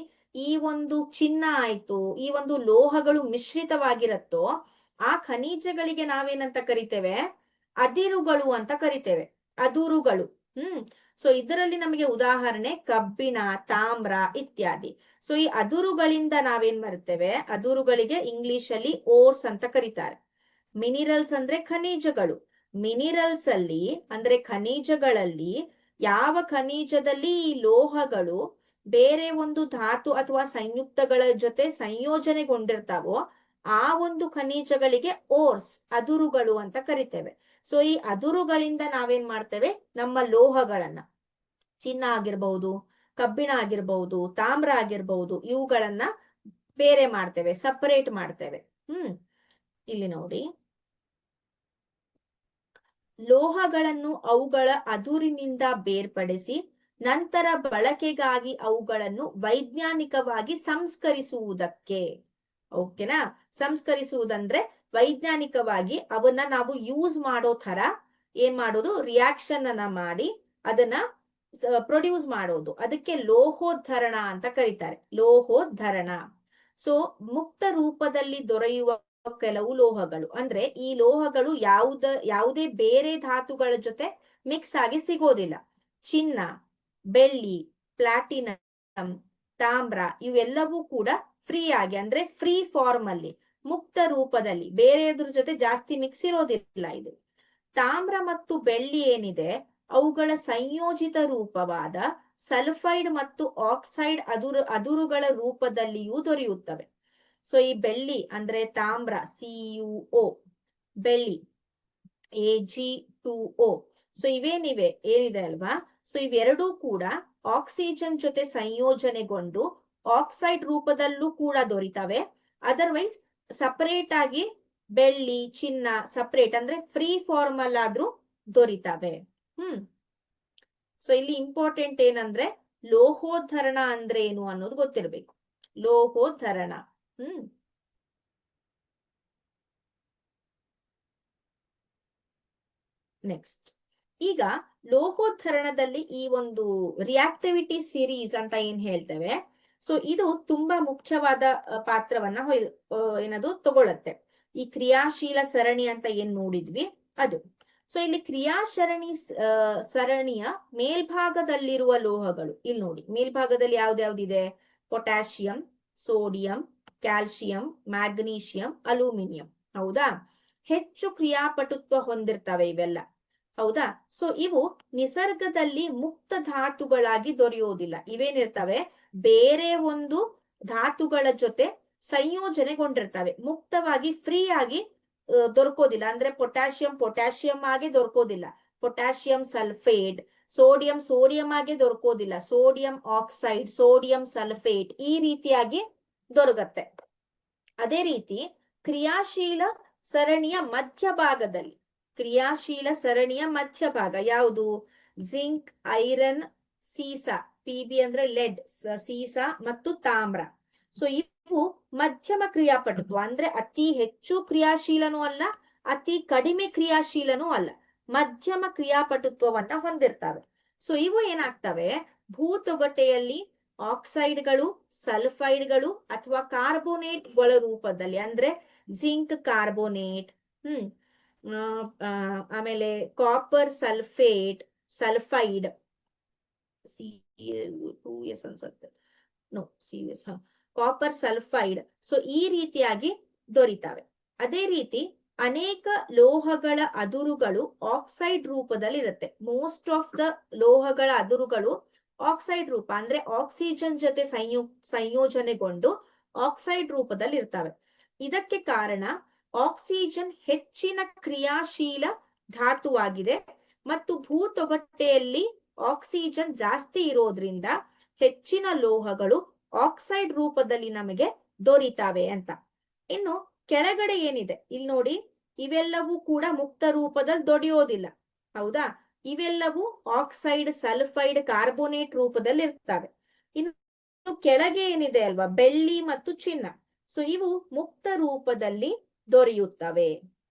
ಈ ಒಂದು ಚಿನ್ನ ಆಯ್ತು, ಈ ಒಂದು ಲೋಹಗಳು ಮಿಶ್ರಿತವಾಗಿರತ್ತೋ ಆ ಖನಿಜಗಳಿಗೆ ನಾವೇನಂತ ಕರಿತೇವೆ? ಅದಿರುಗಳು ಅಂತ ಕರಿತೇವೆ. ಅದುರುಗಳು. ಸೊ ಇದರಲ್ಲಿ ನಮಗೆ ಉದಾಹರಣೆ ಕಬ್ಬಿಣ, ತಾಮ್ರ ಇತ್ಯಾದಿ. ಸೊ ಈ ಅದುರುಗಳಿಂದ ನಾವೇನ್ ಮಾಡ್ತೇವೆ? ಅದುರುಗಳಿಗೆ ಇಂಗ್ಲಿಷ್ ಅಲ್ಲಿ ಓರ್ಸ್ ಅಂತ ಕರೀತಾರೆ. ಮಿನಿರಲ್ಸ್ ಅಂದ್ರೆ ಖನಿಜಗಳು. ಮಿನಿರಲ್ಸ್ ಅಲ್ಲಿ ಅಂದ್ರೆ ಖನಿಜಗಳಲ್ಲಿ ಯಾವ ಖನಿಜದಲ್ಲಿ ಈ ಲೋಹಗಳು ಬೇರೆ ಒಂದು ಧಾತು ಅಥವಾ ಸಂಯುಕ್ತಗಳ ಜೊತೆ ಸಂಯೋಜನೆಗೊಂಡಿರ್ತಾವೋ ಆ ಒಂದು ಖನಿಜಗಳಿಗೆ ಓರ್ಸ್, ಅದುರುಗಳು ಅಂತ ಕರಿತೇವೆ. ಸೊ ಈ ಅದುರುಗಳಿಂದ ನಾವೇನ್ ಮಾಡ್ತೇವೆ? ನಮ್ಮ ಲೋಹಗಳನ್ನ, ಚಿನ್ನ ಆಗಿರ್ಬಹುದು, ಕಬ್ಬಿಣ ಆಗಿರ್ಬಹುದು, ತಾಮ್ರ ಆಗಿರ್ಬಹುದು, ಇವುಗಳನ್ನ ಬೇರೆ ಮಾಡ್ತೇವೆ, ಸಪರೇಟ್ ಮಾಡ್ತೇವೆ. ಇಲ್ಲಿ ನೋಡಿ, ಲೋಹಗಳನ್ನು ಅವುಗಳ ಅದುರಿನಿಂದ ಬೇರ್ಪಡಿಸಿ ನಂತರ ಬಳಕೆಗಾಗಿ ಅವುಗಳನ್ನು ವೈಜ್ಞಾನಿಕವಾಗಿ ಸಂಸ್ಕರಿಸುವುದಕ್ಕೆ. ಓಕೆನಾ? ಸಂಸ್ಕರಿಸುವುದಂದ್ರೆ ವೈಜ್ಞಾನಿಕವಾಗಿ ಅವನ್ನ ನಾವು ಯೂಸ್ ಮಾಡೋ ತರ ಏನ್ ಮಾಡೋದು? ರಿಯಾಕ್ಷನ್ ಅನ್ನ ಮಾಡಿ ಅದನ್ನ ಪ್ರೊಡ್ಯೂಸ್ ಮಾಡೋದು. ಅದಕ್ಕೆ ಲೋಹೋದ್ಧರಣ ಅಂತ ಕರೀತಾರೆ. ಲೋಹೋದ್ಧರಣ. ಸೊ ಮುಕ್ತ ರೂಪದಲ್ಲಿ ದೊರೆಯುವ ಕೆಲವು ಲೋಹಗಳು ಅಂದ್ರೆ ಈ ಲೋಹಗಳು ಯಾವುದೇ ಬೇರೆ ಧಾತುಗಳ ಜೊತೆ ಮಿಕ್ಸ್ ಆಗಿ ಸಿಗೋದಿಲ್ಲ. ಚಿನ್ನ, ಬೆಳ್ಳಿ, ಪ್ಲಾಟಿನಂ, ತಾಮ್ರ ಇವೆಲ್ಲವೂ ಕೂಡ ಫ್ರೀ ಆಗಿ ಅಂದ್ರೆ ಫ್ರೀ ಫಾರ್ಮ್ ಅಲ್ಲಿ, ಮುಕ್ತ ರೂಪದಲ್ಲಿ, ಬೇರೆಯದ್ರ ಜೊತೆ ಜಾಸ್ತಿ ಮಿಕ್ಸ್ ಇರೋದಿಲ್ಲ ಇದು. ತಾಮ್ರ ಮತ್ತು ಬೆಳ್ಳಿ ಏನಿದೆ ಅವುಗಳ ಸಂಯೋಜಿತ ರೂಪವಾದ ಸಲ್ಫೈಡ್ ಮತ್ತು ಆಕ್ಸೈಡ್ ಅದುರುಗಳ ರೂಪದಲ್ಲಿಯೂ ದೊರೆಯುತ್ತವೆ. ಸೊ ಈ ಬೆಳ್ಳಿ ಅಂದ್ರೆ ತಾಮ್ರ CuO, ಬೆಳ್ಳಿ Ag2O. ಸೊ ಇವೇನಿವೆ ಏನಿದೆ ಅಲ್ವಾ, ಸೊ ಇವೆರಡೂ ಕೂಡ ಆಕ್ಸಿಜನ್ ಜೊತೆ ಸಂಯೋಜನೆಗೊಂಡು ಆಕ್ಸೈಡ್ ರೂಪದಲ್ಲೂ ಕೂಡ ದೊರೀತವೆ. ಅದರ್ವೈಸ್ ಸಪರೇಟ್ ಆಗಿ ಬೆಳ್ಳಿ, ಚಿನ್ನ ಸಪರೇಟ್ ಅಂದ್ರೆ ಫ್ರೀ ಫಾರ್ಮ್ ಅಲ್ಲಾದ್ರೂ ದೊರೀತವೆ. ಸೊ ಇಲ್ಲಿ ಇಂಪಾರ್ಟೆಂಟ್ ಏನಂದ್ರೆ ಲೋಹೋದ್ಧರಣ ಅಂದ್ರೆ ಏನು ಅನ್ನೋದು ಗೊತ್ತಿರ್ಬೇಕು. ಲೋಹೋದ್ಧರಣ. ನೆಕ್ಸ್ಟ್, ಈಗ ಲೋಹೋದ್ಧರಣದಲ್ಲಿ ಈ ಒಂದು ರಿಯಾಕ್ಟಿವಿಟಿ ಸಿರೀಸ್ ಅಂತ ಏನ್ ಹೇಳ್ತೇವೆ, ಸೊ ಇದು ತುಂಬಾ ಮುಖ್ಯವಾದ ಪಾತ್ರವನ್ನ ಏನದು ತಗೊಳತ್ತೆ. ಈ ಕ್ರಿಯಾಶೀಲ ಸರಣಿ ಅಂತ ಏನ್ ನೋಡಿದ್ವಿ ಅದು. ಸೊ ಇಲ್ಲಿ ಸರಣಿಯ ಮೇಲ್ಭಾಗದಲ್ಲಿರುವ ಲೋಹಗಳು ಇಲ್ಲಿ ನೋಡಿ, ಮೇಲ್ಭಾಗದಲ್ಲಿ ಯಾವ್ದ್ಯಾವ್ದಿದೆ? Potassium, sodium, calcium, magnesium, aluminium. ಹೌದಾ? ಹೆಚ್ಚು ಕ್ರಿಯಾಪಟುತ್ವ ಹೊಂದಿರ್ತವೆ ಇವೆಲ್ಲ. ಹೌದಾ? ಸೊ ಇವು ನಿಸರ್ಗದಲ್ಲಿ ಮುಕ್ತ ಧಾತುಗಳಾಗಿ ದೊರೆಯೋದಿಲ್ಲ. ಇವೇನಿರ್ತವೆ? ಬೇರೆ ಒಂದು ಧಾತುಗಳ ಜೊತೆ ಸಂಯೋಜನೆಗೊಂಡಿರ್ತವೆ. ಮುಕ್ತವಾಗಿ ಫ್ರೀ ಆಗಿ ದೊರಕೋದಿಲ್ಲ. ಅಂದ್ರೆ ಪೊಟ್ಯಾಷಿಯಂ ಆಗಿ ದೊರಕೋದಿಲ್ಲ, ಪೊಟ್ಯಾಷಿಯಂ ಸಲ್ಫೇಟ್. ಸೋಡಿಯಂ ಆಗಿ ದೊರಕೋದಿಲ್ಲ, ಸೋಡಿಯಂ ಆಕ್ಸೈಡ್, ಸೋಡಿಯಂ ಸಲ್ಫೇಟ್ ಈ ರೀತಿಯಾಗಿ ದೊರಕತ್ತೆ. ಅದೇ ರೀತಿ ಕ್ರಿಯಾಶೀಲ ಸರಣಿಯ ಮಧ್ಯಭಾಗದಲ್ಲಿ, ಕ್ರಿಯಾಶೀಲ ಸರಣಿಯ ಮಧ್ಯಭಾಗ ಯಾವುದು? ಜಿಂಕ್, ಐರನ್, ಸೀಸಾ, Pb ಅಂದ್ರೆ ಲೆಡ್, ಸೀಸಾ ಮತ್ತು ತಾಮ್ರ. ಸೊ ಇವು ಮಧ್ಯಮ ಕ್ರಿಯಾಪಟುತ್ವ ಅಂದ್ರೆ ಅತಿ ಹೆಚ್ಚು ಕ್ರಿಯಾಶೀಲನೂ ಅಲ್ಲ, ಅತಿ ಕಡಿಮೆ ಕ್ರಿಯಾಶೀಲನೂ ಅಲ್ಲ, ಮಧ್ಯಮ ಕ್ರಿಯಾಪಟುತ್ವವನ್ನ ಹೊಂದಿರ್ತವೆ. ಸೊ ಇವು ಏನಾಗ್ತವೆ? ಭೂತೊಗಟೆಯಲ್ಲಿ ಆಕ್ಸೈಡ್ಗಳು, ಸಲ್ಫೈಡ್ಗಳು ಅಥವಾ ಕಾರ್ಬೋನೇಟ್ಗಳ ರೂಪದಲ್ಲಿ, ಅಂದ್ರೆ ಜಿಂಕ್ ಕಾರ್ಬೋನೇಟ್, ಆಮೇಲೆ ಕಾಪರ್ ಸಲ್ಫೇಟ್, ಸಲ್ಫೈಡ್, C2S ಅನ್ಸುತ್ತೆ, CS, ಕಾಪರ್ ಸಲ್ಫೈಡ್. ಸೊ ಈ ರೀತಿಯಾಗಿ ದೊರೀತವೆ. ಅದೇ ರೀತಿ ಅನೇಕ ಲೋಹಗಳ ಅದುರುಗಳು ಆಕ್ಸೈಡ್ ರೂಪದಲ್ಲಿ ಇರುತ್ತೆ. ಮೋಸ್ಟ್ ಆಫ್ ದ ಲೋಹಗಳ ಅದುರುಗಳು ಆಕ್ಸೈಡ್ ರೂಪ ಅಂದ್ರೆ ಆಕ್ಸಿಜನ್ ಜೊತೆ ಸಂಯೋಜನೆಗೊಂಡು ಆಕ್ಸೈಡ್ ರೂಪದಲ್ಲಿ ಇರ್ತವೆ. ಇದಕ್ಕೆ ಕಾರಣ ಆಕ್ಸಿಜನ್ ಹೆಚ್ಚಿನ ಕ್ರಿಯಾಶೀಲ ಧಾತುವಾಗಿದೆ ಮತ್ತು ಭೂತೊಗಟೆಯಲ್ಲಿ ಆಕ್ಸಿಜನ್ ಜಾಸ್ತಿ ಇರೋದ್ರಿಂದ ಹೆಚ್ಚಿನ ಲೋಹಗಳು ಆಕ್ಸೈಡ್ ರೂಪದಲ್ಲಿ ನಮಗೆ ದೊರೀತಾವೆ ಅಂತ. ಇನ್ನು ಕೆಳಗಡೆ ಏನಿದೆ ಇಲ್ಲಿ ನೋಡಿ, ಇವೆಲ್ಲವೂ ಕೂಡ ಮುಕ್ತ ರೂಪದಲ್ಲಿ ದೊರೆಯೋದಿಲ್ಲ. ಹೌದಾ? ಇವೆಲ್ಲವೂ ಆಕ್ಸೈಡ್, ಸಲ್ಫೈಡ್, ಕಾರ್ಬೋನೇಟ್ ರೂಪದಲ್ಲಿ ಇರ್ತವೆ. ಇನ್ನು ಕೆಳಗೆ ಏನಿದೆ ಅಲ್ವಾ, ಬೆಳ್ಳಿ ಮತ್ತು ಚಿನ್ನ. ಸೊ ಇವು ಮುಕ್ತ ರೂಪದಲ್ಲಿ ದೊರೆಯುತ್ತವೆ.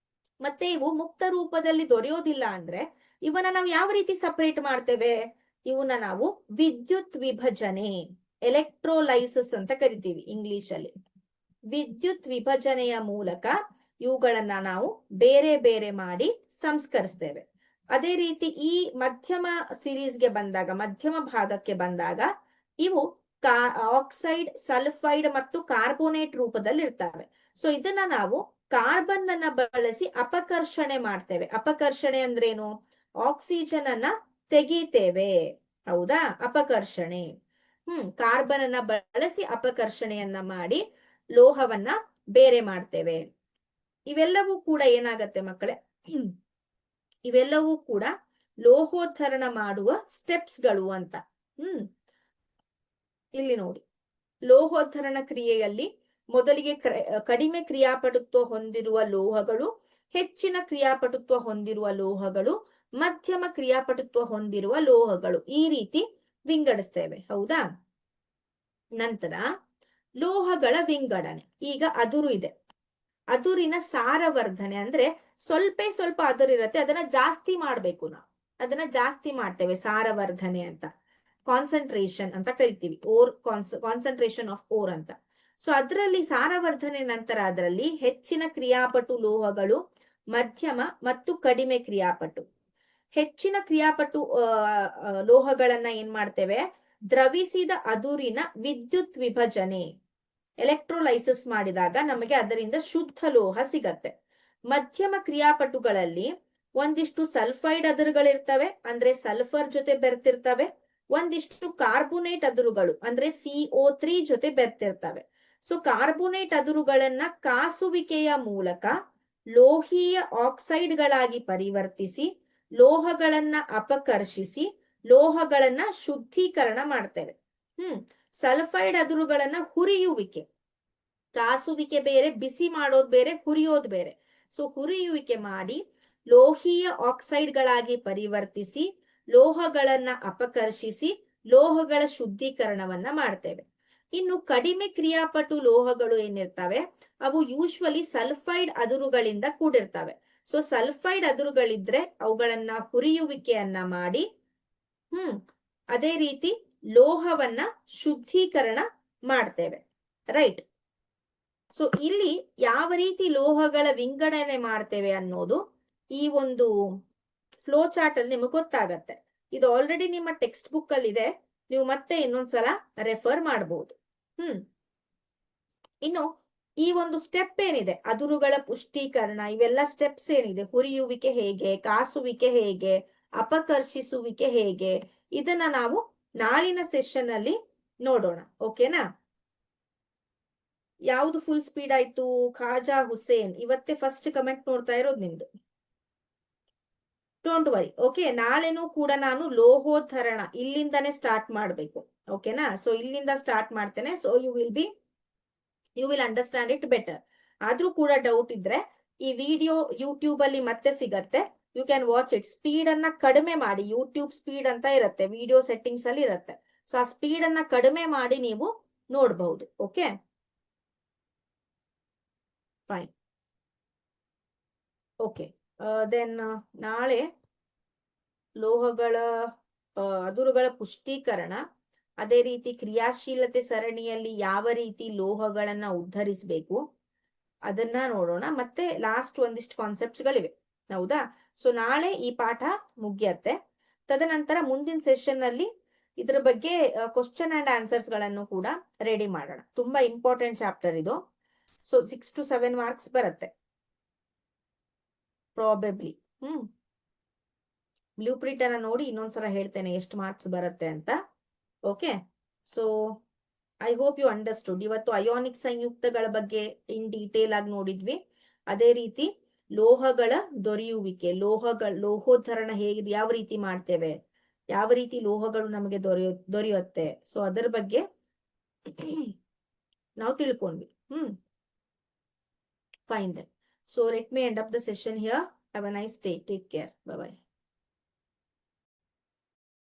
ಮತ್ತೆ ಇವು ಮುಕ್ತ ರೂಪದಲ್ಲಿ ದೊರೆಯೋದಿಲ್ಲ ಅಂದ್ರೆ ಇವನ್ನ ನಾವು ಯಾವ ರೀತಿ ಸಪರೇಟ್ ಮಾಡ್ತೇವೆ? ಇವನ್ನ ನಾವು ವಿದ್ಯುತ್ ವಿಭಜನೆ, ಎಲೆಕ್ಟ್ರೋಲೈಸಿಸ್ ಅಂತ ಕರಿತೀವಿ ಇಂಗ್ಲಿಷ್ ಅಲ್ಲಿ. ವಿದ್ಯುತ್ ವಿಭಜನೆಯ ಮೂಲಕ ಇವುಗಳನ್ನ ನಾವು ಬೇರೆ ಬೇರೆ ಮಾಡಿ ಸಂಸ್ಕರಿಸ್ತೇವೆ. ಅದೇ ರೀತಿ ಈ ಮಧ್ಯಮ ಸಿರೀಸ್ಗೆ ಬಂದಾಗ, ಮಧ್ಯಮ ಭಾಗಕ್ಕೆ ಬಂದಾಗ ಇವು ಆಕ್ಸೈಡ್, ಸಲ್ಫೈಡ್ ಮತ್ತು ಕಾರ್ಬೋನೇಟ್ ರೂಪದಲ್ಲಿ ಇರ್ತವೆ. ಸೊ ಇದನ್ನ ನಾವು ಕಾರ್ಬನ್ ಅನ್ನ ಬಳಸಿ ಅಪಕರ್ಷಣೆ ಮಾಡ್ತೇವೆ. ಅಪಕರ್ಷಣೆ ಅಂದ್ರೇನು? ಆಕ್ಸಿಜನ್ ಅನ್ನ ತೆಗಿತೇವೆ, ಹೌದಾ? ಅಪಕರ್ಷಣೆ. ಕಾರ್ಬನ್ ಅನ್ನ ಬಳಸಿ ಅಪಕರ್ಷಣೆಯನ್ನ ಮಾಡಿ ಲೋಹವನ್ನ ಬೇರೆ ಮಾಡ್ತೇವೆ. ಇವೆಲ್ಲವೂ ಕೂಡ ಏನಾಗತ್ತೆ ಮಕ್ಕಳೇ? ಇವೆಲ್ಲವೂ ಕೂಡ ಲೋಹೋದ್ಧರಣ ಮಾಡುವ ಸ್ಟೆಪ್ಸ್ಗಳು ಅಂತ. ಇಲ್ಲಿ ನೋಡಿ, ಲೋಹೋದ್ಧರಣ ಕ್ರಿಯೆಯಲ್ಲಿ ಮೊದಲಿಗೆ ಕಡಿಮೆ ಕ್ರಿಯಾಪಟುತ್ವ ಹೊಂದಿರುವ ಲೋಹಗಳು, ಹೆಚ್ಚಿನ ಕ್ರಿಯಾಪಟುತ್ವ ಹೊಂದಿರುವ ಲೋಹಗಳು, ಮಧ್ಯಮ ಕ್ರಿಯಾಪಟುತ್ವ ಹೊಂದಿರುವ ಲೋಹಗಳು, ಈ ರೀತಿ ವಿಂಗಡಿಸ್ತೇವೆ, ಹೌದಾ? ನಂತರ ಲೋಹಗಳ ವಿಂಗಡಣೆ. ಈಗ ಅದುರು ಇದೆ, ಅದುರಿನ ಸಾರವರ್ಧನೆ ಅಂದ್ರೆ ಸ್ವಲ್ಪ ಅದುರಿರತ್ತೆ, ಅದನ್ನ ಜಾಸ್ತಿ ಮಾಡ್ಬೇಕು. ನಾವು ಅದನ್ನ ಜಾಸ್ತಿ ಮಾಡ್ತೇವೆ, ಸಾರವರ್ಧನೆ ಅಂತ. ಕಾನ್ಸಂಟ್ರೇಷನ್ ಅಂತ ಕರಿತೀವಿ, ಓರ್ ಕಾನ್ಸಂಟ್ರೇಷನ್ ಆಫ್ ಓರ್ ಅಂತ. ಸೊ ಅದರಲ್ಲಿ ಸಾರವರ್ಧನೆ ನಂತರ ಅದರಲ್ಲಿ ಹೆಚ್ಚಿನ ಕ್ರಿಯಾಪಟು ಲೋಹಗಳು, ಮಧ್ಯಮ ಮತ್ತು ಕಡಿಮೆ ಕ್ರಿಯಾಪಟು. ಹೆಚ್ಚಿನ ಕ್ರಿಯಾಪಟು ಲೋಹಗಳನ್ನ ಏನ್ ಮಾಡ್ತೇವೆ? ದ್ರವಿಸಿದ ಅದುರಿನ ವಿದ್ಯುತ್ ವಿಭಜನೆ, ಎಲೆಕ್ಟ್ರೋಲೈಸಿಸ್ ಮಾಡಿದಾಗ ನಮಗೆ ಅದರಿಂದ ಶುದ್ಧ ಲೋಹ ಸಿಗತ್ತೆ. ಮಧ್ಯಮ ಕ್ರಿಯಾಪಟುಗಳಲ್ಲಿ ಒಂದಿಷ್ಟು ಸಲ್ಫೈಡ್ ಅದುರುಗಳಿರ್ತವೆ, ಅಂದ್ರೆ ಸಲ್ಫರ್ ಜೊತೆ ಬೆರ್ತಿರ್ತವೆ. ಒಂದಿಷ್ಟು ಕಾರ್ಬೋನೇಟ್ ಅದುರುಗಳು ಅಂದ್ರೆ CO3 ಜೊತೆ ಬೆರ್ತಿರ್ತವೆ. ಸೊ ಕಾರ್ಬೋನೇಟ್ ಅದುರುಗಳನ್ನ ಕಾಸುವಿಕೆಯ ಮೂಲಕ ಲೋಹೀಯ ಆಕ್ಸೈಡ್ಗಳಾಗಿ ಪರಿವರ್ತಿಸಿ ಲೋಹಗಳನ್ನ ಅಪಕರ್ಷಿಸಿ ಲೋಹಗಳನ್ನ ಶುದ್ಧೀಕರಣ ಮಾಡ್ತೇವೆ. ಸಲ್ಫೈಡ್ ಅದುರುಗಳನ್ನ ಹುರಿಯುವಿಕೆ, ಕಾಸುವಿಕೆ ಬೇರೆ, ಬಿಸಿ ಮಾಡೋದು ಬೇರೆ, ಹುರಿಯೋದು ಬೇರೆ. ಸೊ ಹುರಿಯುವಿಕೆ ಮಾಡಿ ಲೋಹೀಯ ಆಕ್ಸೈಡ್ಗಳಾಗಿ ಪರಿವರ್ತಿಸಿ ಲೋಹಗಳನ್ನ ಅಪಕರ್ಷಿಸಿ ಲೋಹಗಳ ಶುದ್ಧೀಕರಣವನ್ನ ಮಾಡ್ತೇವೆ. ಇನ್ನು ಕಡಿಮೆ ಕ್ರಿಯಾಪಟು ಲೋಹಗಳು ಏನಿರ್ತವೆ ಅವು ಯೂಶ್ವಲಿ ಸಲ್ಫೈಡ್ ಅದುರುಗಳಿಂದ ಕೂಡಿರ್ತವೆ. ಸೊ ಸಲ್ಫೈಡ್ ಅದುರುಗಳಿದ್ರೆ ಅವುಗಳನ್ನ ಹುರಿಯುವಿಕೆಯನ್ನ ಮಾಡಿ ಅದೇ ರೀತಿ ಲೋಹವನ್ನ ಶುದ್ಧೀಕರಣ ಮಾಡ್ತೇವೆ, ರೈಟ್? ಸೊ ಇಲ್ಲಿ ಯಾವ ರೀತಿ ಲೋಹಗಳ ವಿಂಗಡಣೆ ಮಾಡ್ತೇವೆ ಅನ್ನೋದು ಈ ಒಂದು ಫ್ಲೋ ಚಾರ್ಟ್ ಅಲ್ಲಿ ನಿಮಗೆ ಗೊತ್ತಾಗತ್ತೆ. ಇದು ಆಲ್ರೆಡಿ ನಿಮ್ಮ ಟೆಕ್ಸ್ಟ್ ಬುಕ್ ಅಲ್ಲಿ ಇದೆ, ನೀವು ಮತ್ತೆ ಇನ್ನೊಂದ್ಸಲ ರೆಫರ್ ಮಾಡಬಹುದು. ಇನ್ನು ಈ ಒಂದು ಸ್ಟೆಪ್ ಏನಿದೆ, ಅದುರುಗಳ ಪುಷ್ಟೀಕರಣ, ಇವೆಲ್ಲ ಸ್ಟೆಪ್ಸ್ ಏನಿದೆ, ಹುರಿಯುವಿಕೆ ಹೇಗೆ, ಕಾಸುವಿಕೆ ಹೇಗೆ, ಅಪಕರ್ಷಿಸುವಿಕೆ ಹೇಗೆ, ಇದನ್ನ ನಾವು ನಾಳಿನ ಸೆಷನ್ ಅಲ್ಲಿ ನೋಡೋಣ, ಓಕೆನಾ? ಯಾವುದು ಫುಲ್ ಸ್ಪೀಡ್ ಆಯ್ತು? ಖಾಜಾ ಹುಸೇನ್ ಇವತ್ತೇ ಫಸ್ಟ್ ಕಮೆಂಟ್ ನೋಡ್ತಾ ಇರೋದು ನಿಮ್ದು. Don't worry, okay? ನಾಳೆನೂ ಕೂಡ ನಾನು ಲೋಹೋದ್ಧರಣ ಇಲ್ಲಿಂದಾನೇ ಸ್ಟಾರ್ಟ್ ಮಾಡ್ಬೇಕು, ಓಕೆನಾ? ಸೊ ಇಲ್ಲಿಂದ ಸ್ಟಾರ್ಟ್ ಮಾಡ್ತೇನೆ. So you will understand it better. ಆದ್ರೂ ಕೂಡ ಡೌಟ್ ಇದ್ರೆ ಈ ವಿಡಿಯೋ ಯೂಟ್ಯೂಬ್ ಅಲ್ಲಿ ಮತ್ತೆ ಸಿಗತ್ತೆ, you can watch it. Speed ಅನ್ನ ಕಡಿಮೆ ಮಾಡಿ, ಯೂಟ್ಯೂಬ್ ಸ್ಪೀಡ್ ಅಂತ ಇರುತ್ತೆ, ವಿಡಿಯೋ ಸೆಟ್ಟಿಂಗ್ಸ್ ಅಲ್ಲಿ ಇರುತ್ತೆ. ಸೊ ಆ ಸ್ಪೀಡ್ ಅನ್ನ ಕಡಿಮೆ ಮಾಡಿ ನೀವು ನೋಡಬಹುದು, ಓಕೆ? Fine, okay. ದೆನ್ ನಾಳೆ ಲೋಹಗಳ ಅದುರುಗಳ ಪುಷ್ಟೀಕರಣ, ಅದೇ ರೀತಿ ಕ್ರಿಯಾಶೀಲತೆ ಸರಣಿಯಲ್ಲಿ ಯಾವ ರೀತಿ ಲೋಹಗಳನ್ನ ಉದ್ಧರಿಸಬೇಕು ಅದನ್ನ ನೋಡೋಣ. ಮತ್ತೆ ಲಾಸ್ಟ್ ಒಂದಿಷ್ಟು ಕಾನ್ಸೆಪ್ಟ್ಸ್ ಗಳಿವೆ, ಹೌದಾ? ಸೊ ನಾಳೆ ಈ ಪಾಠ ಮುಗಿಯತ್ತೆ. ತದನಂತರ ಮುಂದಿನ ಸೆಷನ್ ಅಲ್ಲಿ ಇದ್ರ ಬಗ್ಗೆ ಕ್ವಶನ್ ಅಂಡ್ ಆನ್ಸರ್ಸ್ ಗಳನ್ನು ಕೂಡ ರೆಡಿ ಮಾಡೋಣ. ತುಂಬಾ ಇಂಪಾರ್ಟೆಂಟ್ ಚಾಪ್ಟರ್ ಇದು. ಸೊ 6 to 7 ಮಾರ್ಕ್ಸ್ ಬರುತ್ತೆ ಪ್ರಾಬೆಬ್ಲಿ. ಬ್ಲೂ ಪ್ರಿಂಟ್ ಅನ್ನ ನೋಡಿ ಇನ್ನೊಂದ್ಸಲ ಹೇಳ್ತೇನೆ ಎಷ್ಟು ಮಾರ್ಕ್ಸ್ ಬರುತ್ತೆ ಅಂತ, okay? So I hope you understood. ಇವತ್ತು ಅಯೋನಿಕ್ ಸಂಯುಕ್ತಗಳ ಬಗ್ಗೆ ಇನ್ ಡೀಟೇಲ್ ಆಗಿ ನೋಡಿದ್ವಿ. ಅದೇ ರೀತಿ ಲೋಹಗಳ ದೊರೆಯುವಿಕೆ, ಲೋಹೋದ್ಧರಣ ಹೇಗೆ, ಯಾವ ರೀತಿ ಮಾಡ್ತೇವೆ, ಯಾವ ರೀತಿ ಲೋಹಗಳು ನಮಗೆ ದೊರೆಯುತ್ತೆ, ಸೊ ಅದರ ಬಗ್ಗೆ ನಾವು ತಿಳ್ಕೊಂಡ್ವಿ. Fine then. So let me end up the session here. Have a nice day. Take care. Bye bye.